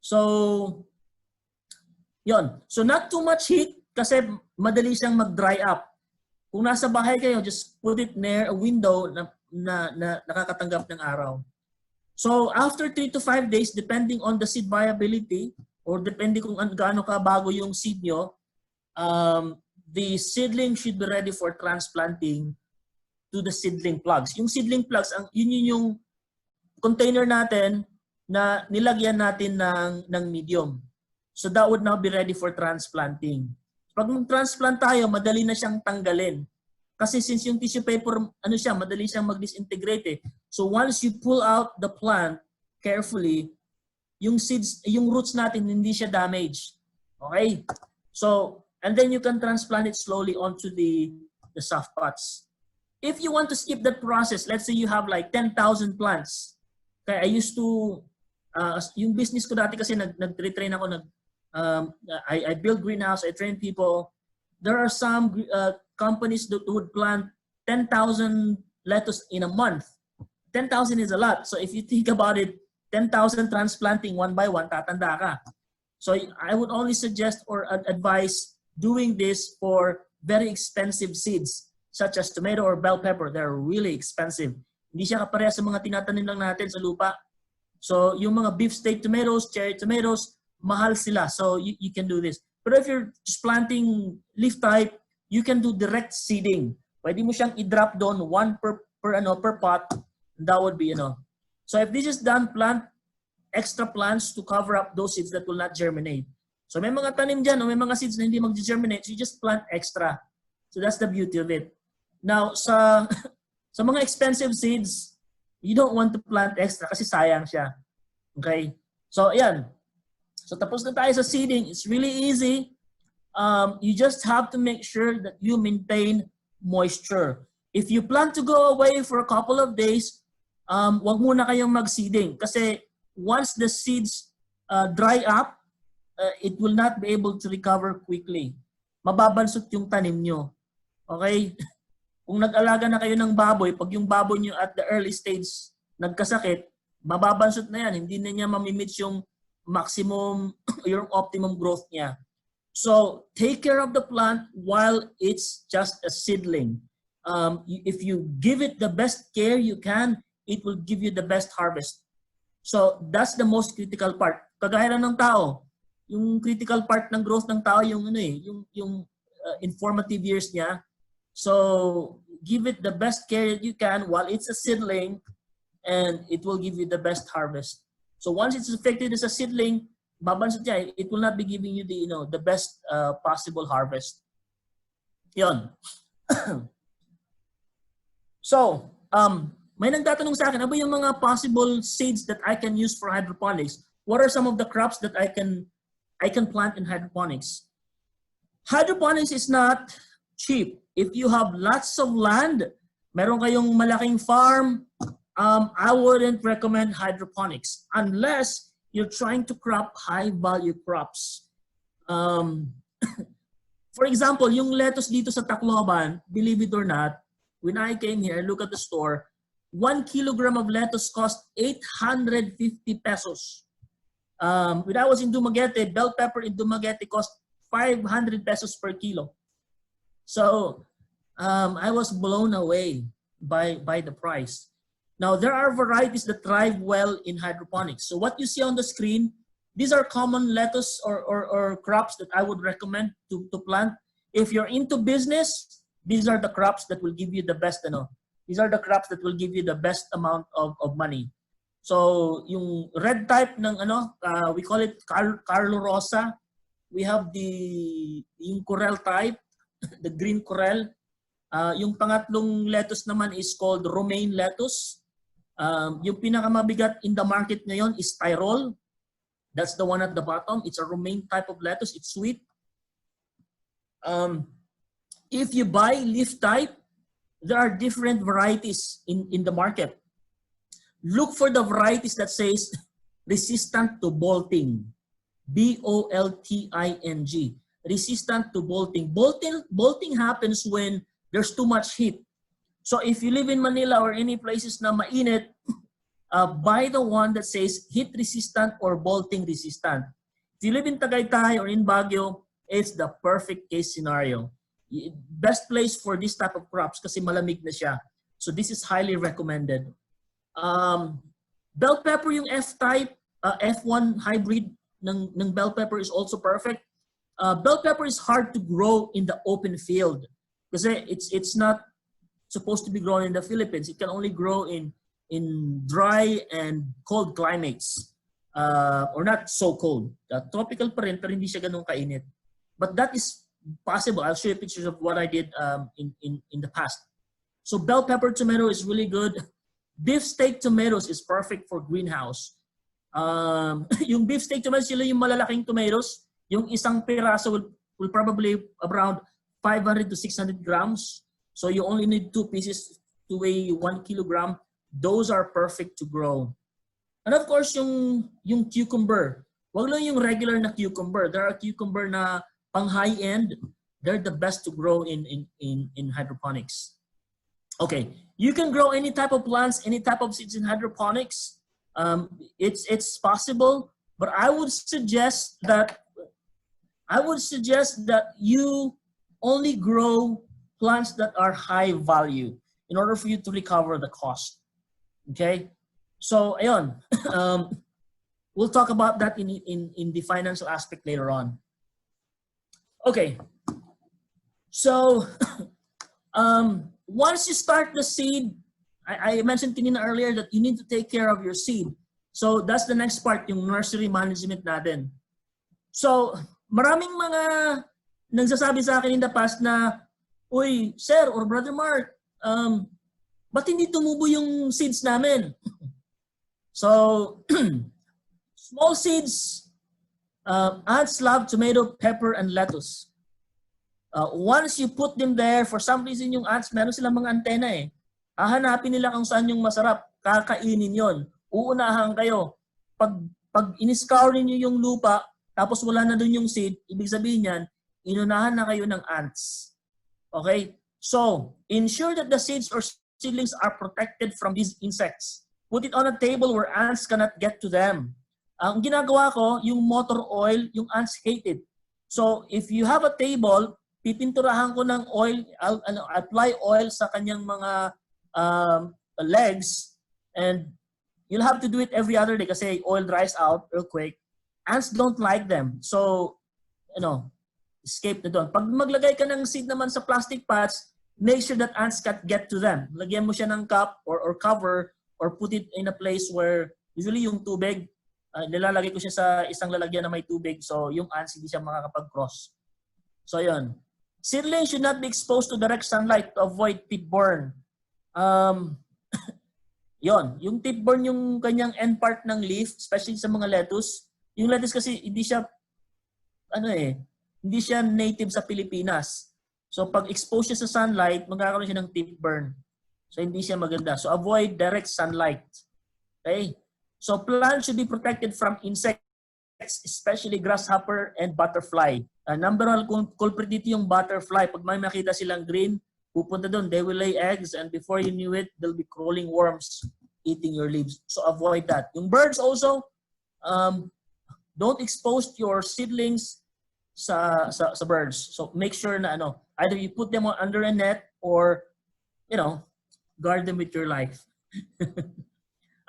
So yon. So not too much heat kasi madali siyang mag-dry up. Kung nasa bahay kayo, just put it near a window na nakakatanggap ng araw. So after 3 to 5 days, depending on the seed viability or depending kung gaano ka bago yung seed nyo, the seedling should be ready for transplanting to the seedling plugs. Yung seedling plugs, yun yung container natin na nilagyan natin ng medium. So that would now be ready for transplanting. Pag mag-transplant tayo, madali na siyang tanggalin. Kasi since yung tissue paper, madali siyang mag-disintegrate eh. So once you pull out the plant carefully, yung seeds, yung roots natin hindi siya damaged. Okay? So, and then you can transplant it slowly onto the soft pots. If you want to skip that process, let's say you have like 10,000 plants. Okay, I used to, yung business ko dati kasi nag-train ako, I build greenhouse, I train people. There are some companies that would plant 10,000 lettuce in a month. 10,000 is a lot. So if you think about it, 10,000 transplanting one by one, tatanda ka. So I would only suggest or advise doing this for very expensive seeds, such as tomato or bell pepper. They're really expensive. Hindi siya kapareha sa mga tinatanim lang natin sa lupa. So yung mga beefsteak tomatoes, cherry tomatoes, mahal sila. So you can do this. But if you're just planting leaf type, you can do direct seeding. Pwede mo siyang i-drop down one per pot. That would be, So if this is done, plant extra plants to cover up those seeds that will not germinate. So may mga tanim dyan, o may mga seeds na hindi mag-germinate, so you just plant extra. So that's the beauty of it. Now, sa mga expensive seeds, you don't want to plant extra kasi sayang siya. Okay? So, ayan. So tapos na tayo sa seeding. It's really easy. You just have to make sure that you maintain moisture. If you plan to go away for a couple of days, wag muna kayong mag-seeding kasi once the seeds dry up, it will not be able to recover quickly. Mababansot yung tanim nyo. Okay? Kung nag-alaga na kayo ng baboy, pag yung baboy nyo at the early stage nagkasakit, mababansot na yan. Hindi na niya mamimit yung maximum, yung optimum growth niya. So, take care of the plant while it's just a seedling. If you give it the best care you can, it will give you the best harvest. So, that's the most critical part. Kagaya ng tao, yung critical part ng growth ng tao, yung informative years niya. So, give it the best care that you can while it's a seedling, and it will give you the best harvest. So, once it's affected as a seedling, babansot niya, it will not be giving you the best possible harvest. Yun. So, may nagtatanong sa akin, ano ba yung mga possible seeds that I can use for hydroponics? What are some of the crops that I can plant in hydroponics? Hydroponics is not cheap. If you have lots of land, meron kayong malaking farm, I wouldn't recommend hydroponics unless you're trying to crop high-value crops. For example, yung lettuce dito sa Tacloban, believe it or not, when I came here, look at the store, 1 kilogram of lettuce cost 850 pesos. When I was in Dumaguete, bell pepper in Dumaguete cost 500 pesos per kilo. So I was blown away by the price. Now, there are varieties that thrive well in hydroponics. So what you see on the screen, these are common lettuce or crops that I would recommend to plant. If you're into business, these are the crops that will give you the best, these are the crops that will give you the best amount of money. So, yung red type ng we call it Carlo Rosa. We have yung Corel type, the green Corel. Yung pangatlong lettuce naman is called romaine lettuce. Yung pinakamabigat in the market ngayon is Tyrol. That's the one at the bottom. It's a romaine type of lettuce. It's sweet. If you buy leaf type, there are different varieties in the market. Look for the varieties that says resistant to bolting. B-O-L-T-I-N-G. Resistant to bolting. Bolting happens when there's too much heat. So if you live in Manila or any places na mainit, buy the one that says heat resistant or bolting resistant. If you live in Tagaytay or in Baguio, it's the perfect case scenario. Best place for this type of crops kasi malamig na siya. So this is highly recommended. Bell pepper, yung F-type, F1 hybrid ng bell pepper is also perfect. Bell pepper is hard to grow in the open field because it's not supposed to be grown in the Philippines. It can only grow in dry and cold climates, or not so cold. Tropical pa rin, pero hindi siya ganun kainit. But that is possible. I'll show you pictures of what I did in the past. So bell pepper tomato is really good. Beefsteak tomatoes is perfect for greenhouse. Yung beefsteak tomatoes, sila yung malalaking tomatoes. Yung isang piraso will probably around 500 to 600 grams. So you only need 2 pieces to weigh 1 kilogram. Those are perfect to grow. And of course, yung cucumber. Wag lang yung regular na cucumber. There are cucumber na pang high-end. They're the best to grow in hydroponics. Okay, you can grow any type of plants, any type of seeds in hydroponics. It's possible, but I would suggest that you only grow plants that are high value in order for you to recover the cost. Okay, so ayun, we'll talk about that in the financial aspect later on. Okay, so once you start the seed, I mentioned kanina earlier that you need to take care of your seed. So that's the next part, yung nursery management natin. So maraming mga nagsasabi sa akin in the past na, uy, sir or Brother Mark, ba't hindi tumubo yung seeds namin? So, small seeds, ants love tomato, pepper, and lettuce. Once you put them there, for some reason yung ants, meron silang mga antena eh. Hahanapin nila kung saan yung masarap, kakainin yon. Uunahan kayo. Pag in-scour niyo yung lupa, tapos wala na dun yung seed, ibig sabihin yan, inunahan na kayo ng ants. Okay? So, ensure that the seeds or seedlings are protected from these insects. Put it on a table where ants cannot get to them. Ang ginagawa ko, yung motor oil, yung ants hate it. So, if you have a table, pipinturahan ko ng oil, apply oil sa kanyang mga legs, and you'll have to do it every other day kasi oil dries out real quick. Ants don't like them. So, escape na doon. Pag maglagay ka ng seed naman sa plastic pots, make sure that ants can't get to them. Lagyan mo siya ng cup or cover or put it in a place where usually yung tubig, nilalagay ko siya sa isang lalagyan na may tubig so yung ants hindi siya makakapag-cross. So yun. Seedlings should not be exposed to direct sunlight to avoid tip burn. Yon, yung tip burn yung kanyang end part ng leaf, especially sa mga lettuce. Yung lettuce kasi hindi siya hindi siya native sa Pilipinas. So pag expose siya sa sunlight, magkakaroon siya ng tip burn. So hindi siya maganda. So avoid direct sunlight. Okay? So plants should be protected from insects, especially grasshopper and butterfly. Number one culprit dito yung butterfly. Pag may makita silang green, pupunta doon, they will lay eggs, and before you knew it, there'll be crawling worms eating your leaves. So avoid that. Yung birds also, don't expose your seedlings sa birds. So make sure na either you put them under a net or guard them with your life.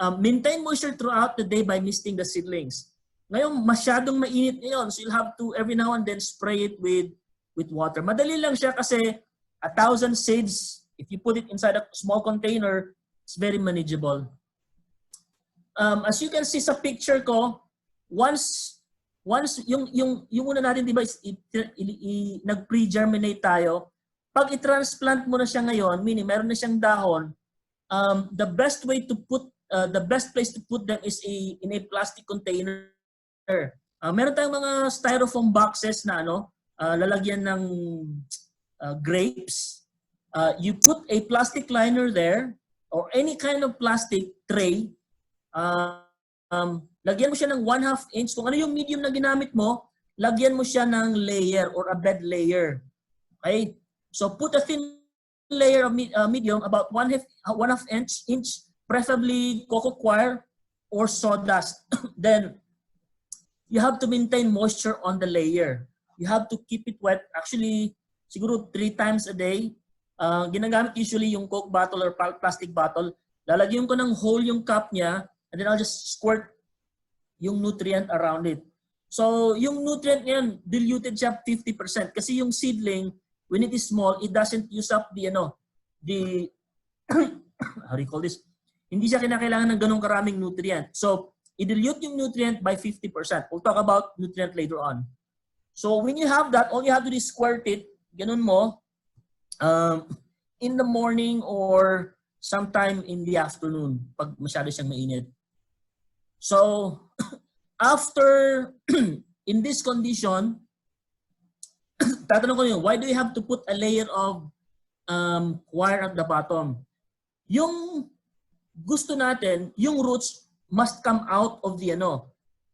Maintain moisture throughout the day by misting the seedlings. Ngayon masyadong mainit ngayon, so you'll have to every now and then spray it with water. Madali lang siya kasi 1,000 seeds, if you put it inside a small container, it's very manageable. As you can see sa picture ko, once yung una natin, di ba, nag-pre-germinate tayo, pag i-transplant mo na siya ngayon, meaning meron na siyang dahon, the best place to put them is in a plastic container. Meron tayong mga styrofoam boxes na lalagyan ng grapes. You put a plastic liner there or any kind of plastic tray. Lagyan mo siya ng 1/2 inch. Kung ano yung medium na ginamit mo, lagyan mo siya ng layer or a bed layer. Okay? So put a thin layer of medium about 1/2 inch, preferably coco coir or sawdust. Then you have to maintain moisture on the layer. You have to keep it wet. Actually, siguro 3 times a day. Ginagamit usually yung Coke bottle or plastic bottle. Lalagyan ko ng hole yung cup niya. and then I'll just squirt yung nutrient around it. So, yung nutrient ngayon, diluted siya 50% kasi yung seedling, when it is small, it doesn't use up the how do you call this? Hindi siya kinakailangan ng ganong karaming nutrient. So, i-dilute yung nutrient by 50%. We'll talk about nutrient later on. So, when you have that, all you have to do is squirt it, ganun mo, in the morning or sometime in the afternoon pag masyado siyang mainit. So, after, in this condition, tatanong ko yun, why do you have to put a layer of wire at the bottom? Yung gusto natin, yung roots must come out of the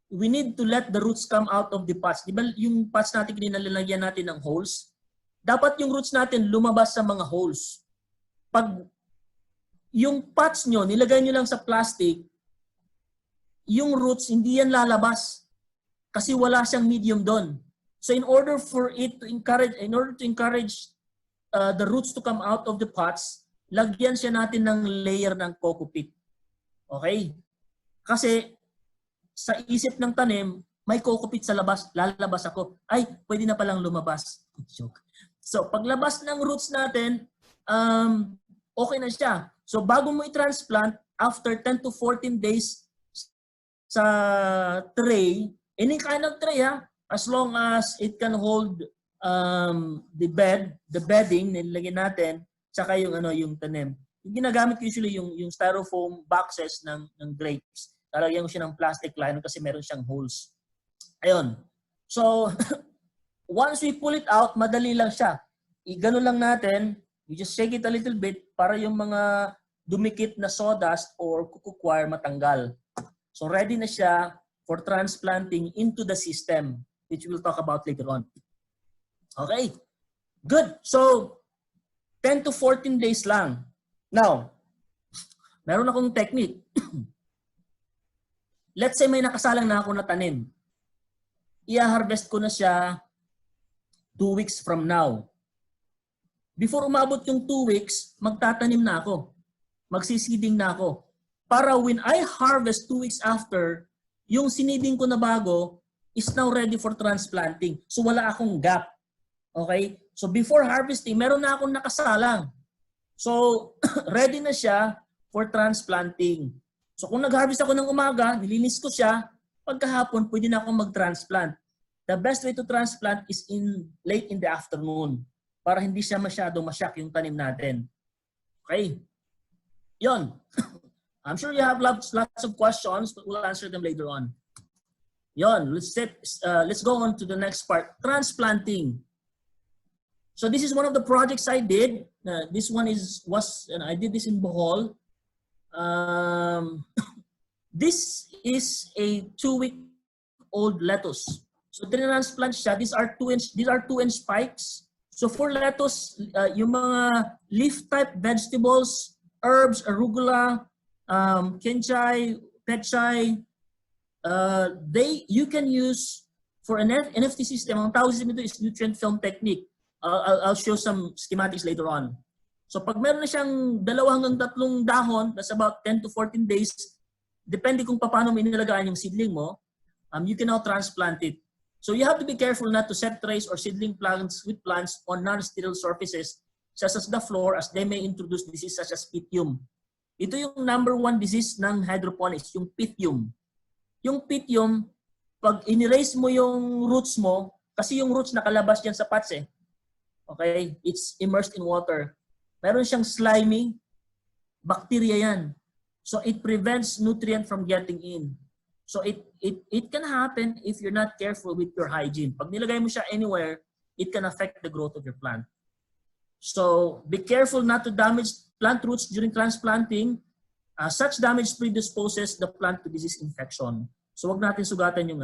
we need to let the roots come out of the pots. Di ba yung pots natin, nilalagyan natin ng holes? Dapat yung roots natin lumabas sa mga holes. Pag yung pots nyo, nilagay nyo lang sa plastic, yung roots, hindi yan lalabas. Kasi wala siyang medium doon. So in order to encourage the roots to come out of the pots, lagyan siya natin ng layer ng coco peat. Okay? Kasi sa isip ng tanim, may coco peat sa labas, lalabas ako. Ay, pwede na palang lumabas. Joke. So paglabas ng roots natin, okay na siya. So bago mo i-transplant, after 10 to 14 days sa tray, any kind of tray as long as it can hold the bedding nilagyan natin, tsaka yung yung tanim. Yung ginagamit ko usually yung styrofoam boxes ng grapes. Lalagyan ko siya ng plastic liner kasi meron siyang holes. Ayun. So once we pull it out, madali lang siya. Igano lang natin, we just shake it a little bit para yung mga dumikit na sawdust or kukukwire matanggal. So ready na siya for transplanting into the system, which we'll talk about later on. Okay, good. So 10 to 14 days lang. Now, meron akong technique. Let's say may nakasalang na ako na tanim. I-harvest ko na siya 2 weeks from now. Before umabot yung 2 weeks, magtatanim na ako. Magsiseeding na ako. Para when I harvest 2 weeks after, yung siniding ko na bago is now ready for transplanting. So wala akong gap. Okay? So before harvesting, meron na akong nakasalang. So ready na siya for transplanting. So kung nag-harvest ako ng umaga, nilinis ko siya, pagkahapon pwede na akong mag-transplant. The best way to transplant is late in the afternoon para hindi siya masyado masyak yung tanim natin. Okay? Yon. I'm sure you have lots of questions, but we'll answer them later on. Yon, let's go on to the next part, transplanting. So this is one of the projects I did. This one I did this in Bohol. This is a 2-week-old lettuce. So transplant siya. These are 2-inch spikes. So for lettuce, yung mga leaf-type vegetables, herbs, arugula, kinchay, petchay, you can use for an NFT system. Ang tawag nito is nutrient film technique. I'll show some schematics later on. So pag meron na siyang 2 hanggang 3 dahon, that's about 10 to 14 days, depende kung paano mo inilagay yung seedling mo, you can now transplant it. So you have to be careful not to set trays or seedling plants with plants on non-sterile surfaces such as the floor, as they may introduce disease such as pithium. Ito yung #1 disease ng hydroponics, yung pithium. Yung pithium, pag in-erase mo yung roots mo, kasi yung roots nakalabas yan sa pots Okay? It's immersed in water. Meron siyang slimy bacteria yan. So it prevents nutrient from getting in. So it can happen if you're not careful with your hygiene. Pag nilagay mo siya anywhere, it can affect the growth of your plant. So be careful not to damage plant roots during transplanting. Such damage predisposes the plant to disease infection. So wag natin sugatan yung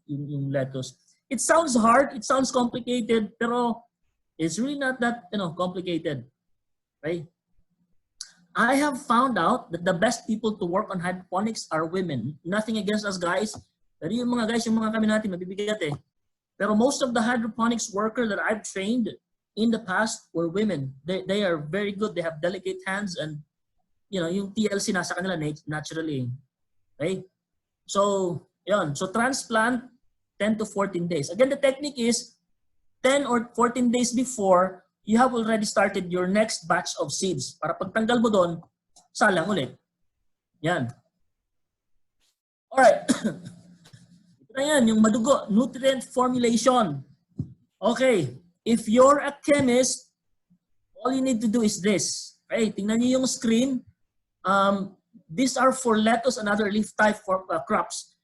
yung lettuce. It sounds hard, it sounds complicated, pero it's really not that complicated. Right? I have found out that the best people to work on hydroponics are women. Nothing against us guys. Pero yung mga guys, yung mga kami natin, mabibigat Pero most of the hydroponics workers that I've trained in the past were women. They are very good. They have delicate hands and yung TLC nasa kanila naturally. Okay? So, yun. So, transplant 10 to 14 days. Again, the technique is 10 or 14 days before, you have already started your next batch of seeds. Para pagtanggal mo doon, salang ulit. Yan. Alright. Ito na yan, yung madugo. Nutrient formulation. Okay. If you're a chemist, all you need to do is this. Okay, tingnan niyo yung screen. These are for lettuce and other leaf type for crops.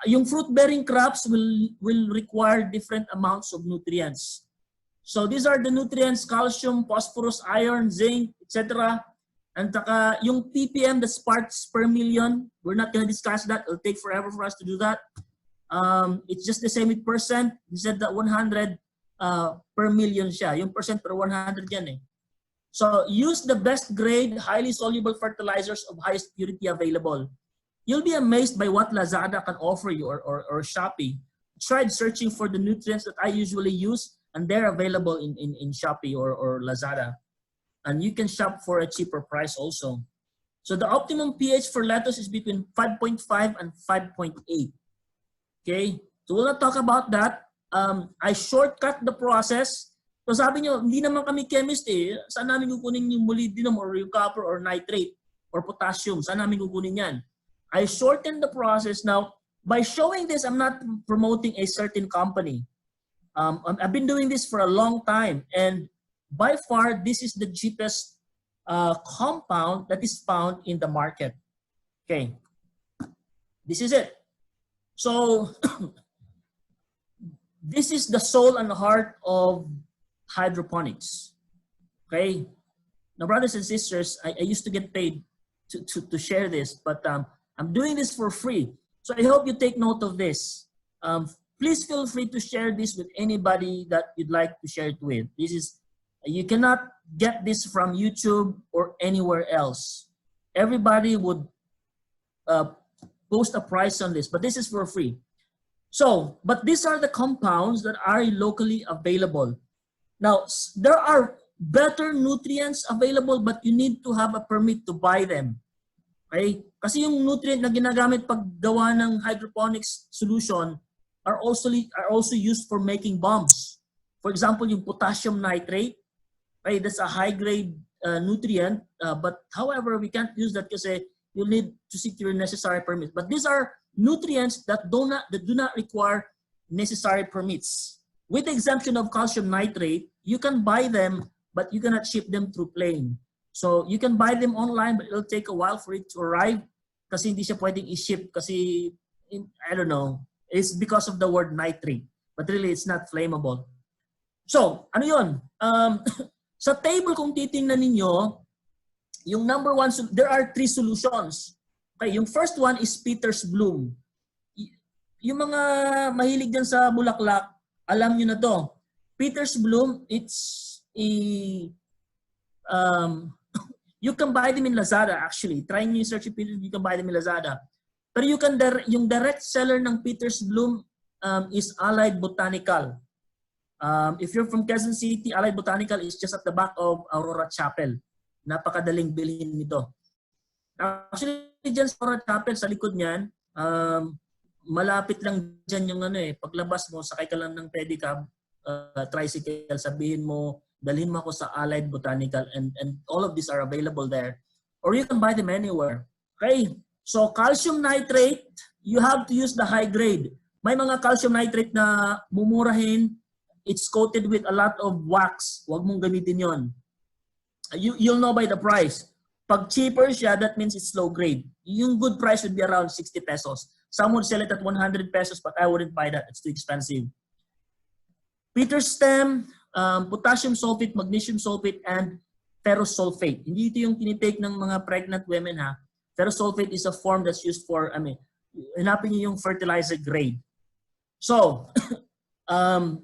Yung fruit-bearing crops will require different amounts of nutrients. So these are the nutrients: calcium, phosphorus, iron, zinc, etc. And yung ppm, the parts per million, we're not going to discuss that. It'll take forever for us to do that. It's just the same with percent. We said that 100 per million siya. Yung percent per 100 yan eh. So use the best grade, highly soluble fertilizers of highest purity available. You'll be amazed by what Lazada can offer you or Shopee. Tried searching for the nutrients that I usually use, and they're available in Shopee or Lazada. And you can shop for a cheaper price also. So the optimum pH for lettuce is between 5.5 and 5.8. Okay, so we'll not talk about that. I shortcut the process. So sabi nyo, hindi naman kami chemist eh. Saan namin kukunin yung molybdenum or yung copper or nitrate or potassium? Saan namin kukunin yan? I shortened the process. Now, by showing this, I'm not promoting a certain company. I've been doing this for a long time. And by far, this is the cheapest compound that is found in the market. Okay. This is it. So, this is the soul and heart of hydroponics. Okay. Now, brothers and sisters, I used to get paid to share this, but I'm doing this for free. So I hope you take note of this. Please feel free to share this with anybody that you'd like to share it with. This is, you cannot get this from YouTube or anywhere else. Everybody would post a price on this, but this is for free. So, but these are the compounds that are locally available. Now, there are better nutrients available, but you need to have a permit to buy them. Okay? Kasi yung nutrient na ginagamit paggawa ng hydroponics solution are also used for making bombs. For example, yung potassium nitrate, okay, that's a high-grade nutrient, but however, we can't use that kasi you need to secure necessary permits. But these are nutrients that do not require necessary permits. With the exemption of calcium nitrate, you can buy them, but you cannot ship them through plane. So you can buy them online, but it'll take a while for it to arrive kasi hindi siya pwedeng i-ship kasi, I don't know, it's because of the word nitrate. But really, it's not flammable. So, ano yun? Sa table, kung titingnan ninyo, yung number one, there are 3 solutions. Okay, yung first one is Peter's Bloom. Yung mga mahilig dyan sa bulaklak, alam nyo na to. Peter's Bloom, it's a, you can buy them in Lazada actually. Try nyo yung search Peter's Bloom, you can buy them in Lazada. Pero you can, yung direct seller ng Peter's Bloom is Allied Botanical. If you're from Quezon City, Allied Botanical is just at the back of Aurora Chapel. Napakadaling bilhin nito. Actually, dyan sa Aurora Chapel, sa likod niyan, malapit lang dyan yung ano eh, paglabas mo, sakay ka lang ng pedicab, tricycle, sabihin mo, dalhin mo ako sa Allied Botanical, and all of these are available there. Or you can buy them anywhere. Okay? So, calcium nitrate, you have to use the high grade. May mga calcium nitrate na mumurahin, it's coated with a lot of wax. Huwag mong gamitin yon. You'll know by the price. Pag cheaper siya, that means it's low grade. Yung good price would be around 60 pesos. Some would sell it at 100 pesos, but I wouldn't buy that. It's too expensive. Peter's stem, potassium sulfate, magnesium sulfate, and ferrous sulfate. Hindi ito yung tinitake ng mga pregnant women ha. Ferrous sulfate is a form that's used for, hanapin niyo yung fertilizer grade. So,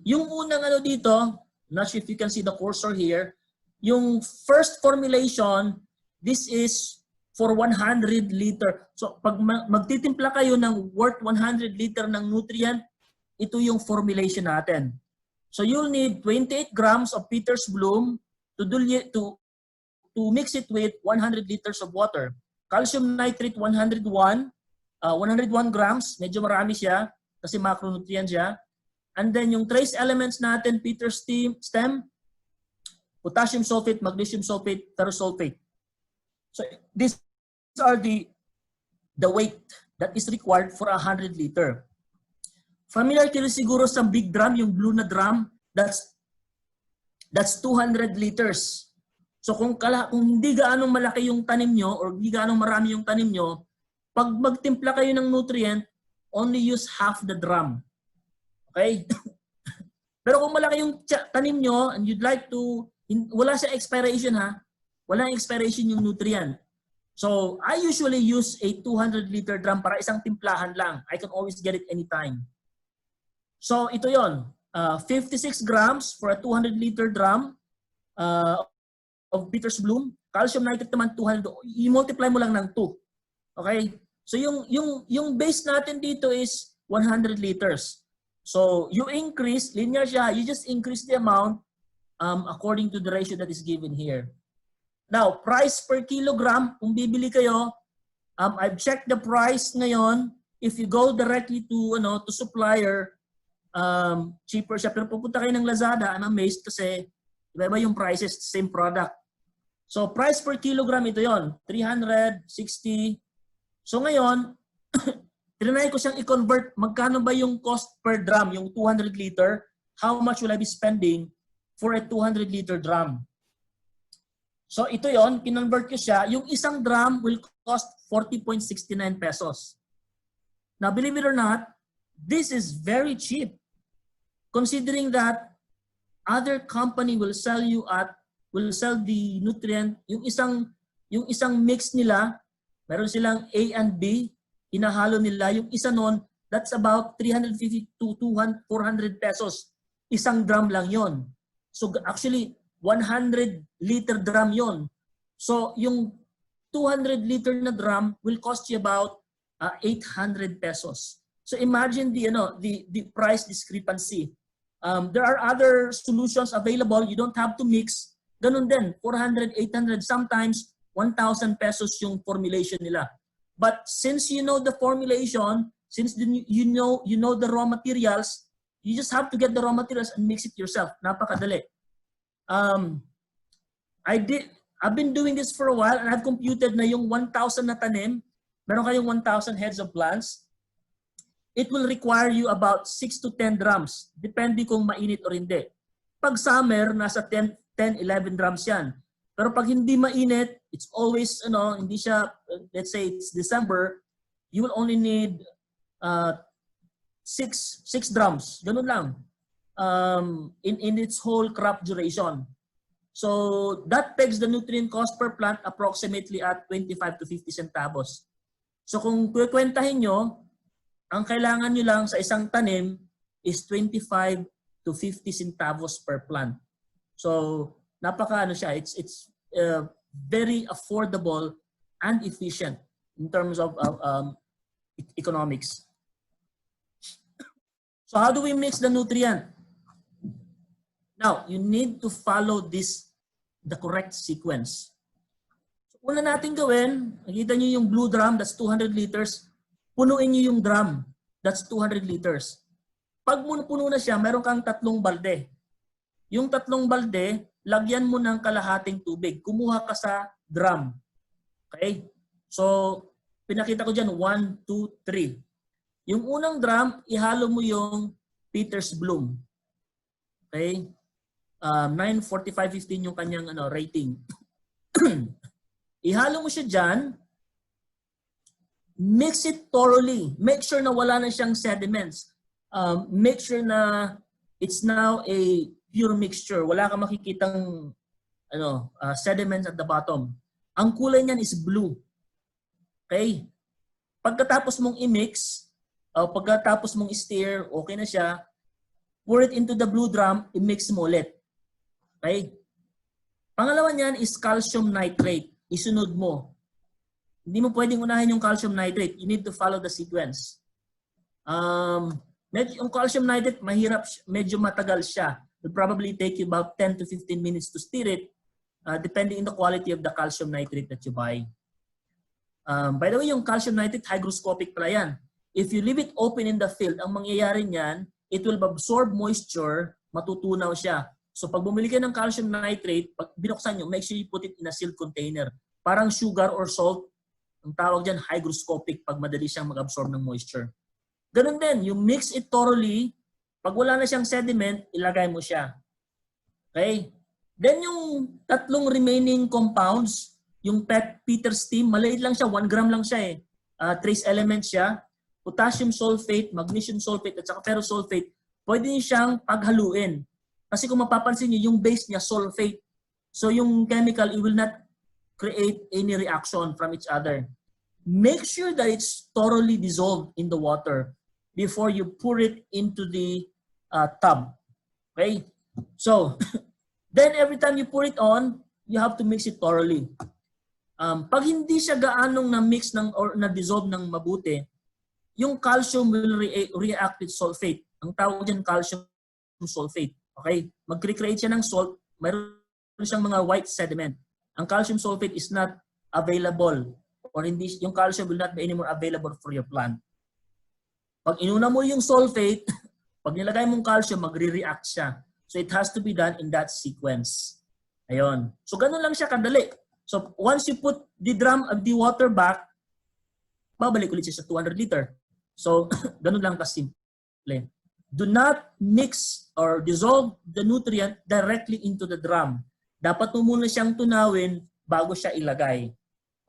yung unang ano dito, not sure if you can see the cursor here, yung first formulation, this is for 100 liter. So, pag magtitimpla kayo ng worth 100 liter ng nutrient, ito yung formulation natin. So, you'll need 28 grams of Peter's Bloom to mix it with 100 liters of water. Calcium nitrate 101, 101 grams, medyo marami siya kasi macronutrient siya. And then yung trace elements natin, bitter stem, potassium sulfate, magnesium sulfate, ferrous sulfate. So these are the weight that is required for 100 liter. Familiar kayo siguro sa big drum, yung blue na drum, that's 200 liters. So kung hindi gaano malaki yung tanim nyo or hindi gaano marami yung tanim nyo, pag magtimpla kayo ng nutrient, only use half the drum. Okay? Pero kung malaki yung tanim nyo and you'd like to, wala siya expiration ha, walang expiration yung nutrient. So I usually use a 200 liter drum para isang timplahan lang. I can always get it anytime. So ito yon, 56 grams for a 200 liter drum of bitters bloom. Calcium nitrate naman 200. I-multiply mo lang ng 2. Okay? So yung base natin dito is 100 liters. So you increase, linear siya, you just increase the amount according to the ratio that is given here. Now, price per kilogram, kung bibili kayo, I've checked the price ngayon. If you go directly to supplier, cheaper siya. Pero pupunta kayo ng Lazada, I'm amazed kasi iba-iba yung prices, same product. So, price per kilogram, ito yon, 360. So, ngayon, trinay ko siyang i-convert. Magkano ba yung cost per drum, yung 200 liter? How much will I be spending for a 200 liter drum? So, ito yon, kinonvert ko siya. Yung isang drum will cost 40.69 pesos. Now, believe it or not, this is very cheap. Considering that other company will sell the nutrient, yung isang mix nila, meron silang A and B, inahalo nila, yung isa nun, that's about 350 to 400 pesos. Isang drum lang yon. So actually, 100 liter drum yon. So yung 200 liter na drum will cost you about 800 pesos. So imagine the price discrepancy. There are other solutions available. You don't have to mix. Ganun din, 400, 800, sometimes 1,000 pesos yung formulation nila. But since you know the formulation, since you know the raw materials, you just have to get the raw materials and mix it yourself. Napakadali. I've been doing this for a while and I've computed na yung 1,000 na tanim, meron kayong 1,000 heads of plants, it will require you about 6 to 10 drums, depende kung mainit or hindi. Pag summer, nasa 10, 11 drums yan. Pero pag hindi mainit, it's always, hindi siya, let's say it's December, you will only need 6 drums. Ganun lang. In its whole crop duration. So that pegs the nutrient cost per plant approximately at 25 to 50 centavos. So kung kukwentahin nyo, ang kailangan nyo lang sa isang tanim is 25 to 50 centavos per plant. So siya, it's very affordable and efficient in terms of economics. So how do we mix the nutrient? Now, you need to follow the correct sequence. So, una natin gawin, nakita nyo yung blue drum, that's 200 liters. Punuin nyo yung drum, that's 200 liters. Pag puno na siya, meron kang 3 balde. Yung 3 balde, lagyan mo ng kalahating tubig. Kumuha ka sa drum. Okay? So, pinakita ko dyan, 1, 2, 3. Yung unang drum, ihalo mo yung Peter's Bloom. Okay? 9:45:15 yung kanyang rating. Ihalo mo siya dyan. Mix it thoroughly. Make sure na wala na siyang sediments. Make sure na it's now a pure mixture. Wala kang makikitang sediments at the bottom. Ang kulay niyan is blue. Okay? Pagkatapos mong i-mix, pagkatapos mong i-stir, okay na siya, pour it into the blue drum, i-mix mo ulit. Okay? Pangalawa niyan is calcium nitrate. Isunod mo. Hindi mo pwedeng unahin yung calcium nitrate. You need to follow the sequence. Yung calcium nitrate, mahirap, medyo matagal siya. It will probably take you about 10 to 15 minutes to stir it, depending on the quality of the calcium nitrate that you buy. By the way, yung calcium nitrate, hygroscopic pala yan. If you leave it open in the field, ang mangyayari niyan, it will absorb moisture, matutunaw siya. So pag bumili kayo ng calcium nitrate, pag binuksan nyo, make sure you put it in a sealed container. Parang sugar or salt, ang tawag dyan, hygroscopic, pag madali siyang mag-absorb ng moisture. Ganun din, you mix it thoroughly. Pag wala na siyang sediment, ilagay mo siya. Okay? Then yung tatlong remaining compounds, yung Peter steam, maliit lang siya, 1 gram lang siya eh. Trace element siya. Potassium sulfate, magnesium sulfate, at saka ferrous sulfate, pwede niyo siyang paghaluin. Kasi kung mapapansin niyo, yung base niya sulfate. So yung chemical, it will not create any reaction from each other. Make sure that it's thoroughly dissolved in the water before you pour it into the tub. Okay? So, then every time you pour it on, you have to mix it thoroughly. Pag hindi siya gaanong na-mix or na-dissolve ng mabuti, yung calcium will react with sulfate. Ang tawag dyan calcium sulfate. Okay? Mag-create siya ng salt, mayroon siyang mga white sediment. Ang calcium sulfate is not available or hindi, yung calcium will not be anymore available for your plant. Pag inuna mo yung sulfate, pag nilagay mong calcium, magre-react siya. So it has to be done in that sequence. Ayun. So ganun lang siya kadali. So once you put the drum of the water back, babalik ulit siya sa 200 liter. So ganun lang kasimple. Do not mix or dissolve the nutrient directly into the drum. Dapat mo muna siyang tunawin bago siya ilagay.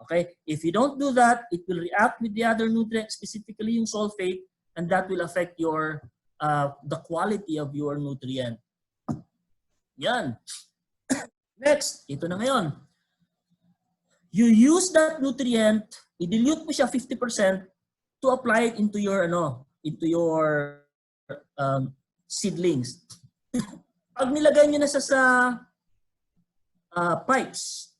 Okay? If you don't do that, it will react with the other nutrients, specifically yung sulfate, and that will affect your the quality of your nutrient. Yan. Next, ito na ngayon. You use that nutrient, i-dilute mo siya 50% to apply it into your seedlings. Pag nilagay niyo na sa pipes,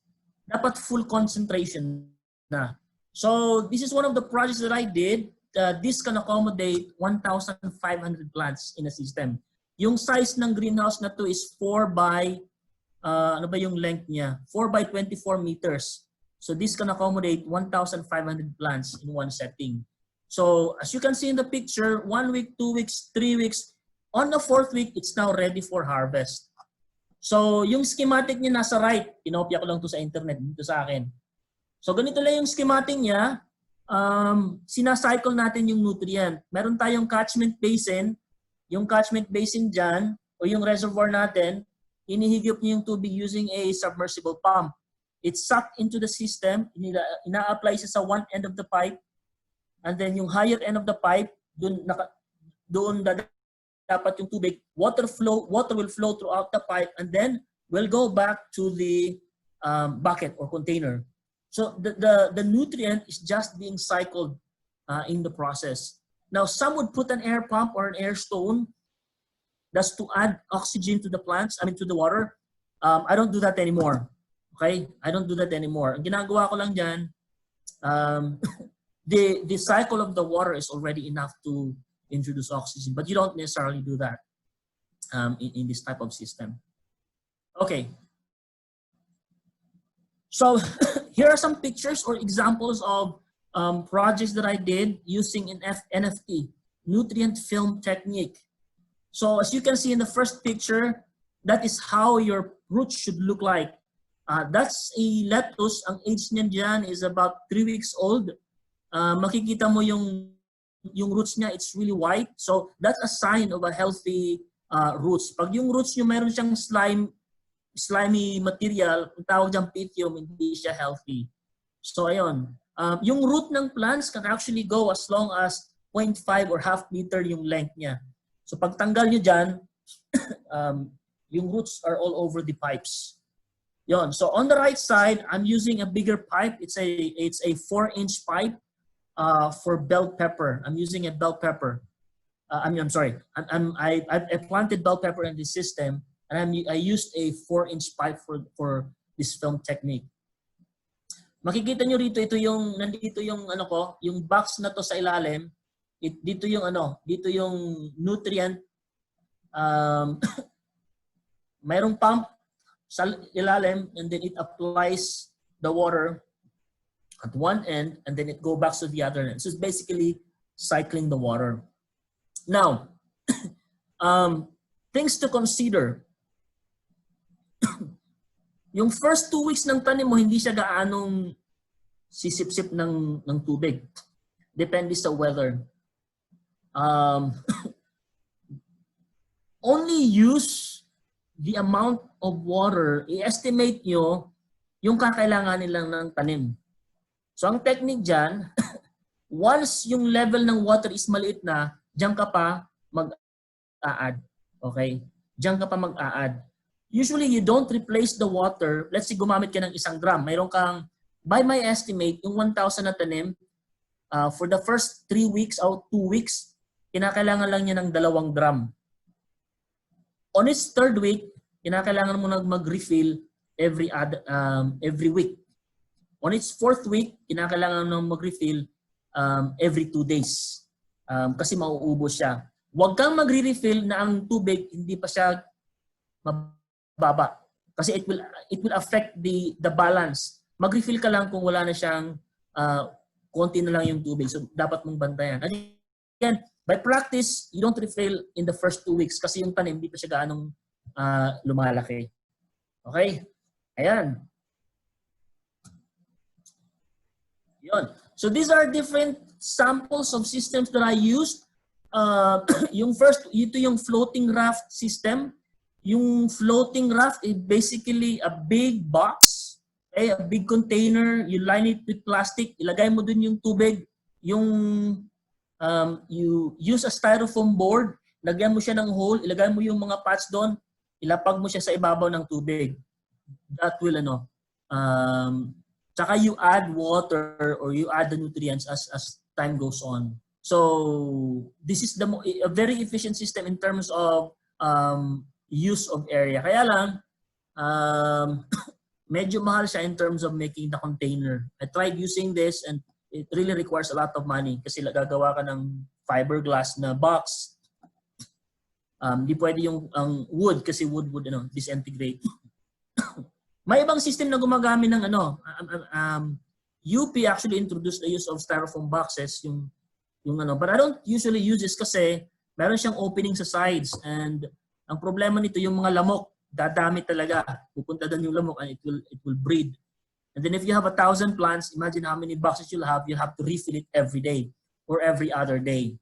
dapat full concentration na. So this is one of the projects that I did. This can accommodate 1,500 plants in a system. Yung size ng greenhouse na to is 4 by, ano ba yung length niya? 4 by 24 meters. So this can accommodate 1,500 plants in one setting. So as you can see in the picture, 1 week, 2 weeks, 3 weeks, on the 4th week, it's now ready for harvest. So yung schematic niya nasa right, pinopya ko lang to sa internet, dito sa akin. So ganito lang yung schematic niya. Sinacycle natin yung nutrient. Meron tayong catchment basin. Yung catchment basin dyan, o yung reservoir natin, inihigop niyo yung tubig using a submersible pump. It's sucked into the system, ina-apply siya sa one end of the pipe, and then yung higher end of the pipe, doon dapat yung tubig, water will flow throughout the pipe, and then will go back to the bucket or container. So the nutrient is just being cycled in the process. Now, some would put an air pump or an air stone. That's to add oxygen to the plants, to the water. I don't do that anymore. Okay? I don't do that anymore. Ang ginagawa ko lang dyan, the cycle of the water is already enough to introduce oxygen, but you don't necessarily do that in this type of system. Okay. So here are some pictures or examples of projects that I did using an NFT, nutrient film technique. So as you can see in the first picture, that is how your roots should look like. That's a lettuce. Ang age niyan dyan is about 3 weeks old. Makikita mo yung roots niya, it's really white. So that's a sign of a healthy roots. Pag yung roots niyo mayroon siyang slimy material, ang tawag dyan pythium, hindi siya healthy. So ayun. Yung root ng plants can actually go as long as 0.5 or half meter yung length niya. So pag tanggal nyo dyan, yung roots are all over the pipes. Yon. So on the right side, I'm using a bigger pipe. It's a 4-inch pipe for bell pepper. I'm using a bell pepper. I planted bell pepper in this system, and I used a 4-inch pipe for this film technique. Makikita nyo rito, nandito yung yung box na to sa ilalim. Dito yung nutrient. Mayroong pump sa ilalim, and then it applies the water at one end, and then it go back to the other end. So it's basically cycling the water. Now, things to consider. Yung first 2 weeks ng tanim mo, hindi siya gaanong sisip-sip ng tubig. Depende sa weather. Only use the amount of water, i-estimate nyo yung kakailangan nilang ng tanim. So ang technique dyan, once yung level ng water is maliit na, diyan ka pa mag-a-add. Okay? Diyan ka pa mag-a-add. Usually, you don't replace the water. Let's say, gumamit ka ng 1 gram. Mayroon kang, by my estimate, yung 1,000 na tanim, for the first 3 weeks or 2 weeks, kinakailangan lang niya ng 2 gram. On its 3rd week, kinakailangan mo na mag-refill every week. On its 4th week, kinakailangan mo mag-refill every 2 days. Kasi mauubos siya. Huwag kang magre-refill na ang tubig hindi pa siya mababa. Kasi it will affect the balance. Mag-refill ka lang kung wala na siyang konti na lang yung tubig. So dapat mong bantayan. Again, by practice, you don't refill in the first 2 weeks kasi yung tanim hindi pa siya gaanong lumalaki. Okay? Ayan. Yun. So these are different samples of systems that I used. Yung first, ito yung floating raft system. Yung floating raft is basically a big box, okay? A big container. You line it with plastic. Ilagay mo dun yung tubig. Yung you use a styrofoam board. Lagyan mo siya ng hole. Ilagay mo yung mga pots doon. Ilapag mo siya sa ibabaw ng tubig. That will tsaka you add water or you add the nutrients as time goes on. So this is a very efficient system in terms of use of area. Kaya lang, medyo mahal siya in terms of making the container. I tried using this and it really requires a lot of money kasi gagawa ka ng fiberglass na box. Di pwede yung wood kasi wood would disintegrate. May ibang system na gumagamit ng UP actually introduced the use of styrofoam boxes, but I don't usually use this kasi meron siyang opening sa sides and ang problema nito yung mga lamok, dadami talaga. Pupunta doon yung lamok and it will breed. And then if you have 1,000 plants, imagine how many boxes you'll have to refill it every day or every other day.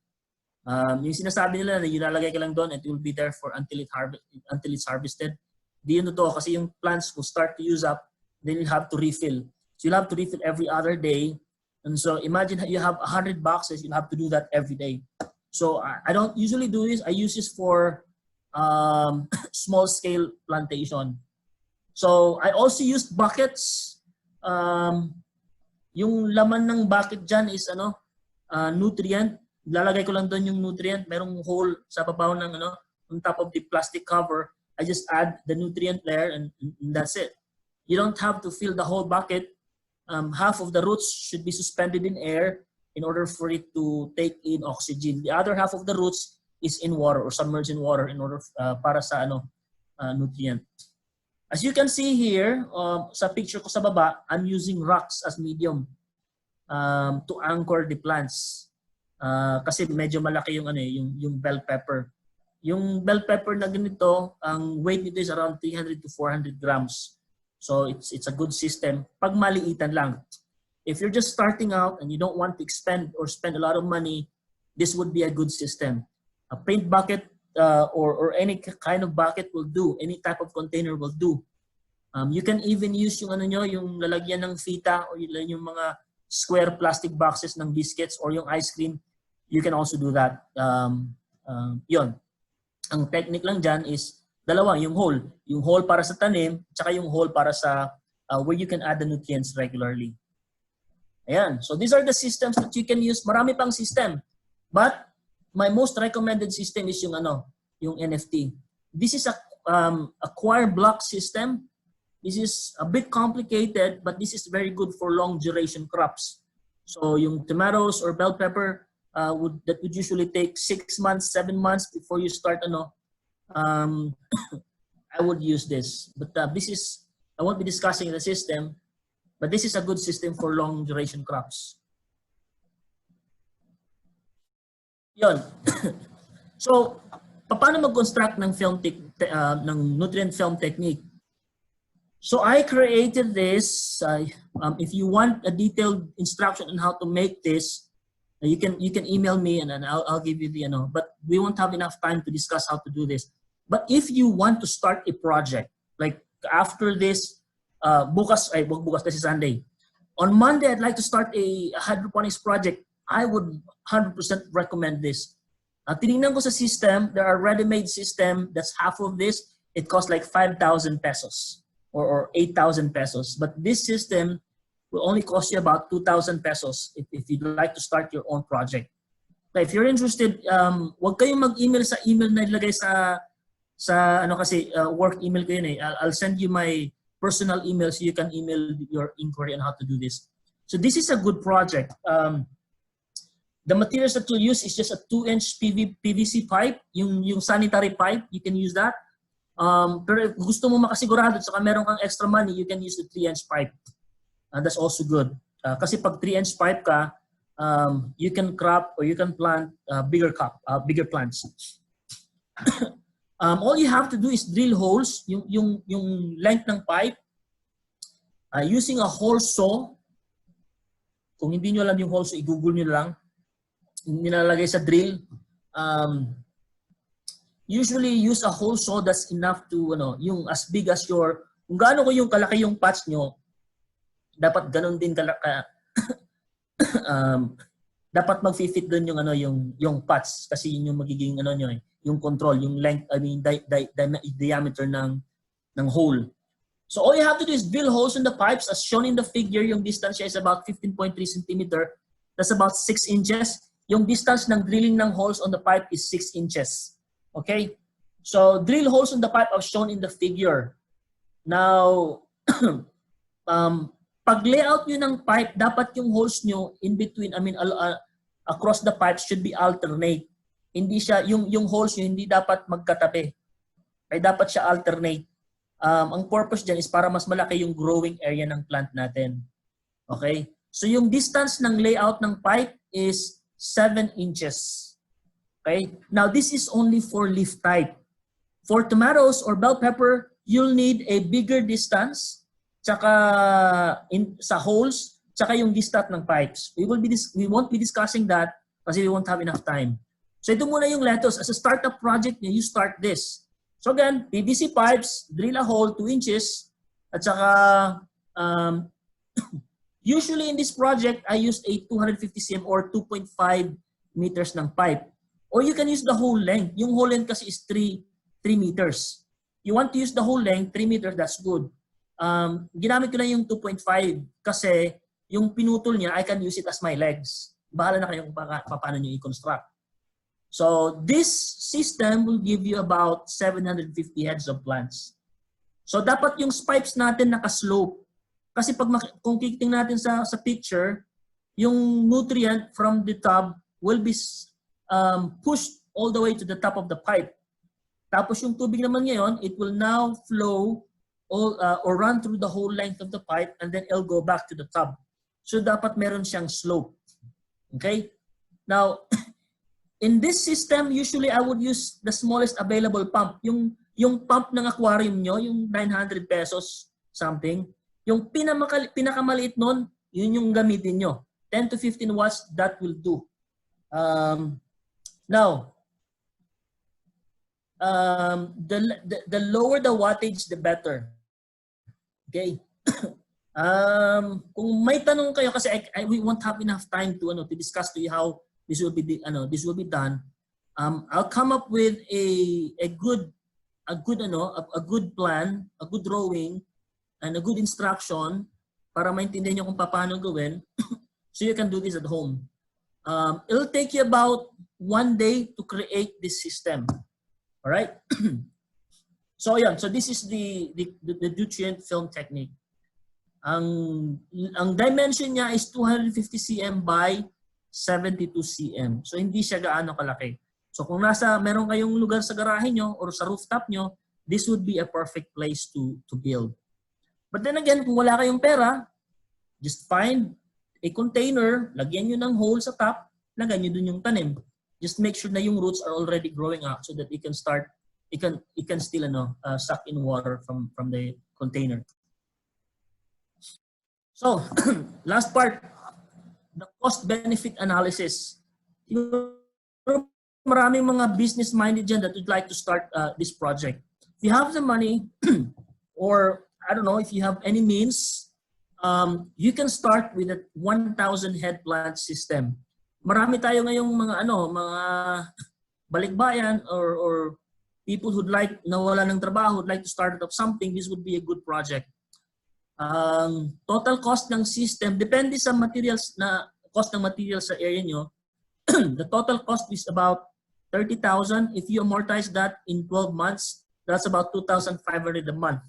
Yung sinasabi nila na ilalagay ka lang doon, it will be there for until it's harvested. Di yun totoo kasi yung plants will start to use up, then you'll have to refill. So you'll have to refill every other day. And so imagine you have 100 boxes, you'll have to do that every day. So I don't usually do this. I use this for small scale plantation. So I also used buckets. Yung laman ng bucket dyan is nutrient. Lalagay ko lang doon yung nutrient. Merong hole sa babaw ng on top of the plastic cover. I just add the nutrient there and that's it. You don't have to fill the whole bucket. Half of the roots should be suspended in air in order for it to take in oxygen. The other half of the roots is in water or submerged in water in order para sa nutrient. As you can see here, sa picture ko sa baba, I'm using rocks as medium to anchor the plants. Kasi medyo malaki yung bell pepper. Yung bell pepper na ganito, ang weight nito is around 300 to 400 grams. So it's a good system. Pag maliitan lang. If you're just starting out and you don't want to spend a lot of money, this would be a good system. A paint bucket or any kind of bucket will do. Any type of container will do. You can even use yung yung lalagyan ng fita or yung mga square plastic boxes ng biscuits or yung ice cream. You can also do that. Yun. Ang technique lang dyan is dalawa, yung hole para sa tanim, tsaka yung hole para sa where you can add the nutrients regularly. Ayan. So these are the systems that you can use. Marami pang system. But my most recommended system is yung NFT. This is a coir block system. This is a bit complicated, but this is very good for long duration crops. So yung tomatoes or bell pepper that would usually take 6 months, 7 months before you start I would use this. But I won't be discussing the system. But this is a good system for long duration crops. Yun. So, paano mag-construct ng ng nutrient film technique? So I created this. If you want a detailed instruction on how to make this, you can email me and I'll give you the But we won't have enough time to discuss how to do this. But if you want to start a project, like after this, bukas kasi Sunday. On Monday, I'd like to start a hydroponics project. I would 100% recommend this. Tinignan ko sa system, there are ready-made system that's half of this. It costs like 5,000 pesos or 8,000 pesos. But this system will only cost you about 2,000 pesos if you'd like to start your own project. But if you're interested, wag kayong mag-email sa email na ilagay sa work email ko yun eh. I'll send you my personal email so you can email your inquiry on how to do this. So this is a good project. The materials that we'll use is just a 2-inch PVC pipe, yung sanitary pipe, you can use that. Pero gusto mo makasigurado at saka meron kang extra money, you can use the 3-inch pipe. That's also good. Kasi pag 3-inch pipe ka, you can crop or you can plant bigger plants. All you have to do is drill holes, yung length ng pipe, using a hole saw. Kung hindi nyo alam yung hole saw, i-google nyo lang. Nilalagay sa drill. Usually use a hole saw that's enough to yung as big as your, kung gaano ko yung kalaki yung patch nyo, dapat ganun din dapat mag-fit doon yung patch kasi yun yung magiging yung control, yung length, diameter ng hole. So all you have to do is drill holes in the pipes as shown in the figure. Yung distance is about 15.3 centimeter. That's about 6 inches. Yung distance ng drilling ng holes on the pipe is 6 inches. Okay? So, drill holes on the pipe are shown in the figure. Now, pag layout nyo ng pipe, dapat yung holes nyo in between, across the pipe should be alternate. Hindi siya, yung holes nyo hindi dapat magkatabi. Ay dapat siya alternate. Ang purpose dyan is para mas malaki yung growing area ng plant natin. Okay? So, yung distance ng layout ng pipe is 7 inches. Okay? Now, this is only for leaf type. For tomatoes or bell pepper, you'll need a bigger distance tsaka sa holes tsaka yung distance ng pipes. We won't be discussing that kasi we won't have enough time. So, ito muna yung lettuce. As a startup project, you start this. So, again, PVC pipes, drill a hole 2 inches at saka usually in this project, I use a 250 cm or 2.5 meters ng pipe. Or you can use the whole length. Yung whole length kasi is 3 meters. You want to use the whole length, 3 meters, that's good. Ginamit ko lang yung 2.5 kasi yung pinutol niya, I can use it as my legs. Bahala na kayo kung paano nyo i-construct. So this system will give you about 750 heads of plants. So dapat yung pipes natin naka-slope. Kasi kung titingnan natin sa picture, yung nutrient from the tub will be pushed all the way to the top of the pipe. Tapos yung tubig naman ngayon, it will now flow or run through the whole length of the pipe and then it'll go back to the tub. So dapat meron siyang slope. Okay? Now, in this system, usually I would use the smallest available pump. Yung pump ng aquarium nyo, yung 900 pesos something, yung pinakamaliit nun, yun yung gamitin nyo. 10 to 15 watts, that will do. Now, the lower the wattage, the better. Okay? Kung may tanong kayo, kasi we won't have enough time to discuss to you how this will be done. I'll come up with a good plan, a good drawing, and a good instruction para maintindihan nyo kung paano gawin so you can do this at home. It'll take you about 1 day to create this system. All right? So this is the nutrient film technique. Ang dimension niya is 250 cm by 72 cm. So hindi siya gaano kalaki. So kung meron kayong lugar sa garahe nyo or sa rooftop nyo, this would be a perfect place to build. But then again, kung wala kayong pera, Just find a container, lagyan nyo ng hole sa top, lagyan nyo dun yung tanim. Just make sure na yung roots are already growing up so that it can start, it can still suck in water from the container. So, last part, the cost-benefit analysis. Maraming mga business-minded dyan that would like to start this project. If you have the money, or I don't know, if you have any means, you can start with a 1,000 head plant system. Marami tayo ngayong mga mga balikbayan or people who'd like nawala ng trabaho, would like to start up something. This would be a good project. Total cost ng system depende sa materials na cost ng materials sa area nyo. The total cost is about 30,000. If you amortize that in 12 months, that's about 2,500 a month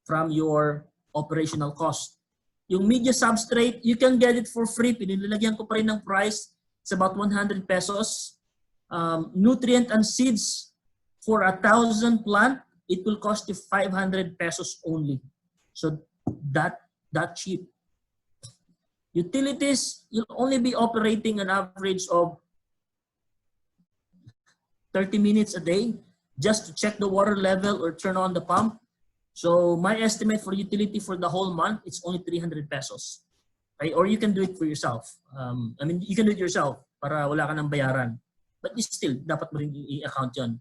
from your operational cost. Yung media substrate, you can get it for free. Pinilagyan ko pa rin ng price. It's about 100 pesos. Nutrient and seeds for 1,000 plant, it will cost you 500 pesos only. So that cheap. Utilities, you'll only be operating an average of 30 minutes a day just to check the water level or turn on the pump. So my estimate for utility for the whole month, it's only 300 pesos. Okay? Or you can do it for yourself. I mean, you can do it yourself para wala ka ng bayaran. But still, dapat mo rin i-account yun.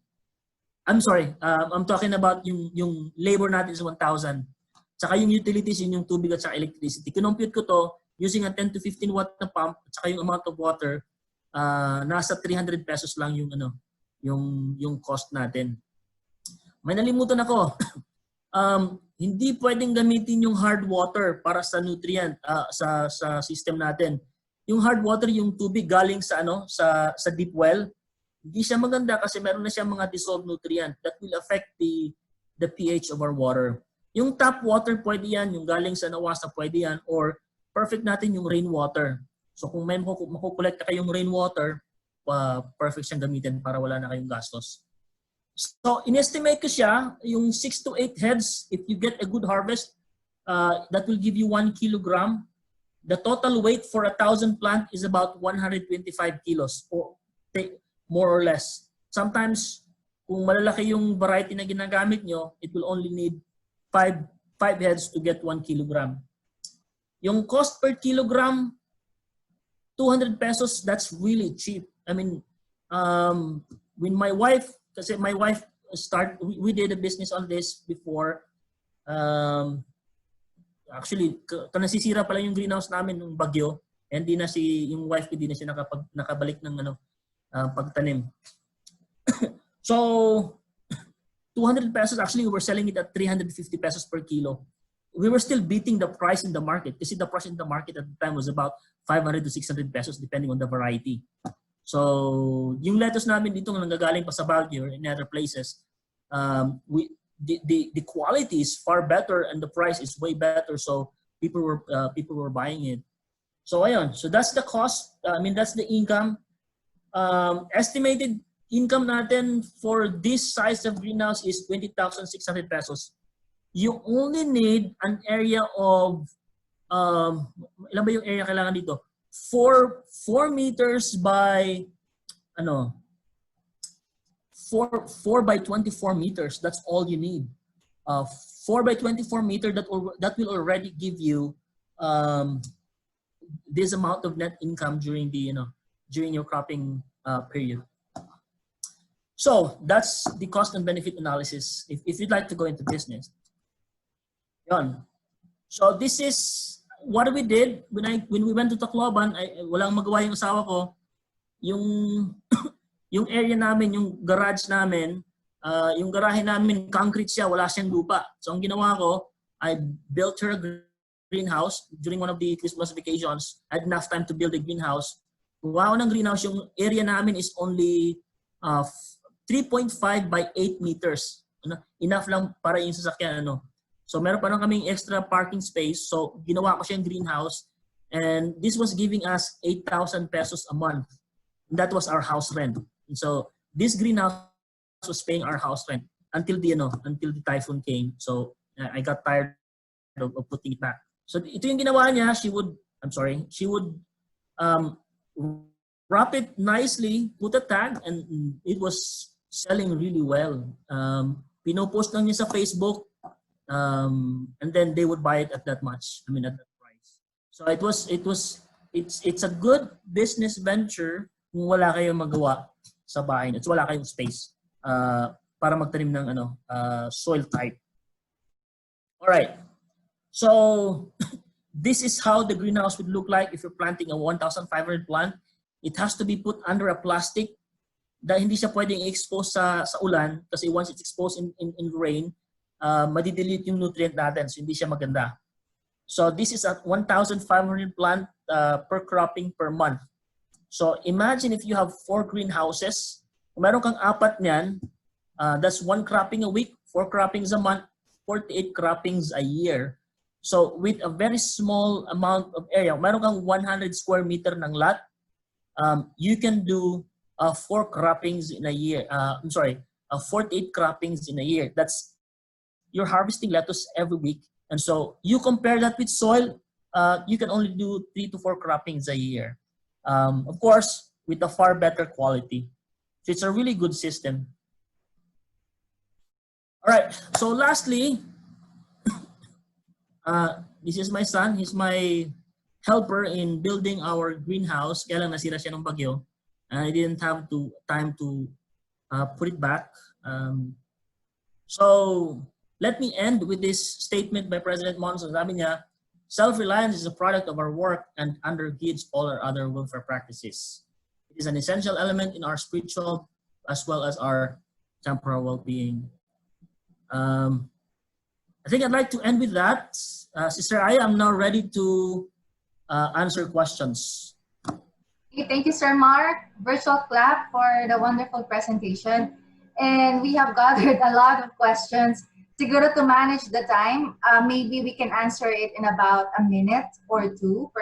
I'm sorry, I'm talking about yung labor natin is 1,000. Tsaka yung utilities, yun yung tubig at saka electricity. Kinompute ko to using a 10 to 15 watt na pump at saka yung amount of water, nasa 300 pesos lang yung cost natin. May nalimutan ako. Hindi pwedeng gamitin yung hard water para sa nutrient sa system natin. Yung hard water, yung tubig galing sa sa deep well, hindi siya maganda kasi meron na siyang mga dissolved nutrient that will affect the pH of our water. Yung tap water pwede yan, yung galing sa nawasa pwede yan, or perfect natin yung rainwater. So kung may makukolekta kayong rainwater, perfect siyang gamitin para wala na kayong gastos. So inestimate ko siya, yung 6 to 8 heads, if you get a good harvest, that will give you 1 kilogram. The total weight for 1,000 plant is about 125 kilos, or more or less. Sometimes, kung malalaki yung variety na ginagamit nyo, it will only need 5 heads to get 1 kilogram. Yung cost per kilogram, 200 pesos, that's really cheap. I mean, when my wife, kasi my wife we did a business on this before. Actually, nasisira pala yung greenhouse namin nung bagyo, and di na yung wife ko, di na siya nakabalik ng pagtanim. So, 200 pesos, actually, we were selling it at 350 pesos per kilo. We were still beating the price in the market kasi the price in the market at the time was about 500 to 600 pesos depending on the variety. So, yung lettuce namin dito nanggagaling pa sa Baguio and other places, the quality is far better and the price is way better, so people were buying it. So ayun, so that's the cost. I mean, that's the income. Estimated income natin for this size of greenhouse is 20,600 pesos. You only need an area of ilan ba yung area kailangan dito? 4 meters by 4 by 24 meters. That's all you need. 4 by 24 meter that will already give you this amount of net income during the during your cropping period. So that's the cost and benefit analysis if you'd like to go into business. Yun. So this is what we did when we went to Tacloban. Walang magawa yung asawa ko. Yung area namin, yung garage namin, yung garahe namin, concrete siya, wala siyang lupa. So ang ginawa ko, I built her a greenhouse during one of the Christmas vacations. I had enough time to build a greenhouse. Gawa ko ng greenhouse, yung area namin is only 3.5 by 8 meters. Enough lang para yung sasakyan. So meron pa lang kaming extra parking space. So ginawa ko siyang greenhouse. And this was giving us 8,000 pesos a month. And that was our house rent. And so this greenhouse was paying our house rent until the typhoon came. So I got tired of putting it back. So ito yung ginawa niya. She would wrap it nicely, put a tag, and it was selling really well. Pinopost lang niya sa Facebook, and then they would buy it at that much. I mean, at that price. So it's a good business venture kung wala kayong magawa sa bahay. It's wala kayong space para magtanim ng soil type. All right. So this is how the greenhouse would look like if you're planting a 1,500 plant. It has to be put under a plastic dahil hindi siya pwedeng i-expose sa ulan kasi once it's exposed in rain, madidelete yung nutrient natin, so hindi siya maganda. So this is at 1,500 plant per cropping per month. So imagine if you have 4 greenhouses, kung meron kang 4 niyan, that's 1 cropping a week, 4 croppings a month, 48 croppings a year. So with a very small amount of area, meron kang 100 square meter ng lot, you can do 4 croppings in a year. 48 croppings in a year. That's, you're harvesting lettuce every week. And so you compare that with soil, you can only do 3 to 4 croppings a year. Of course, with a far better quality. So it's a really good system. All right, so lastly, this is my son. He's my helper in building our greenhouse. Kaya lang nasira siya ng bagyo. I didn't have time to put it back. So let me end with this statement by President Monson. Sabi niya, self-reliance is a product of our work and undergirds all our other welfare practices. It is an essential element in our spiritual as well as our temporal well-being. I think I'd like to end with that. Sister Aya, I'm now ready to answer questions. Okay, thank you, Sir Mark. Virtual clap for the wonderful presentation. And we have gathered a lot of questions. Siguro to manage the time, maybe we can answer it in about a minute or 2 per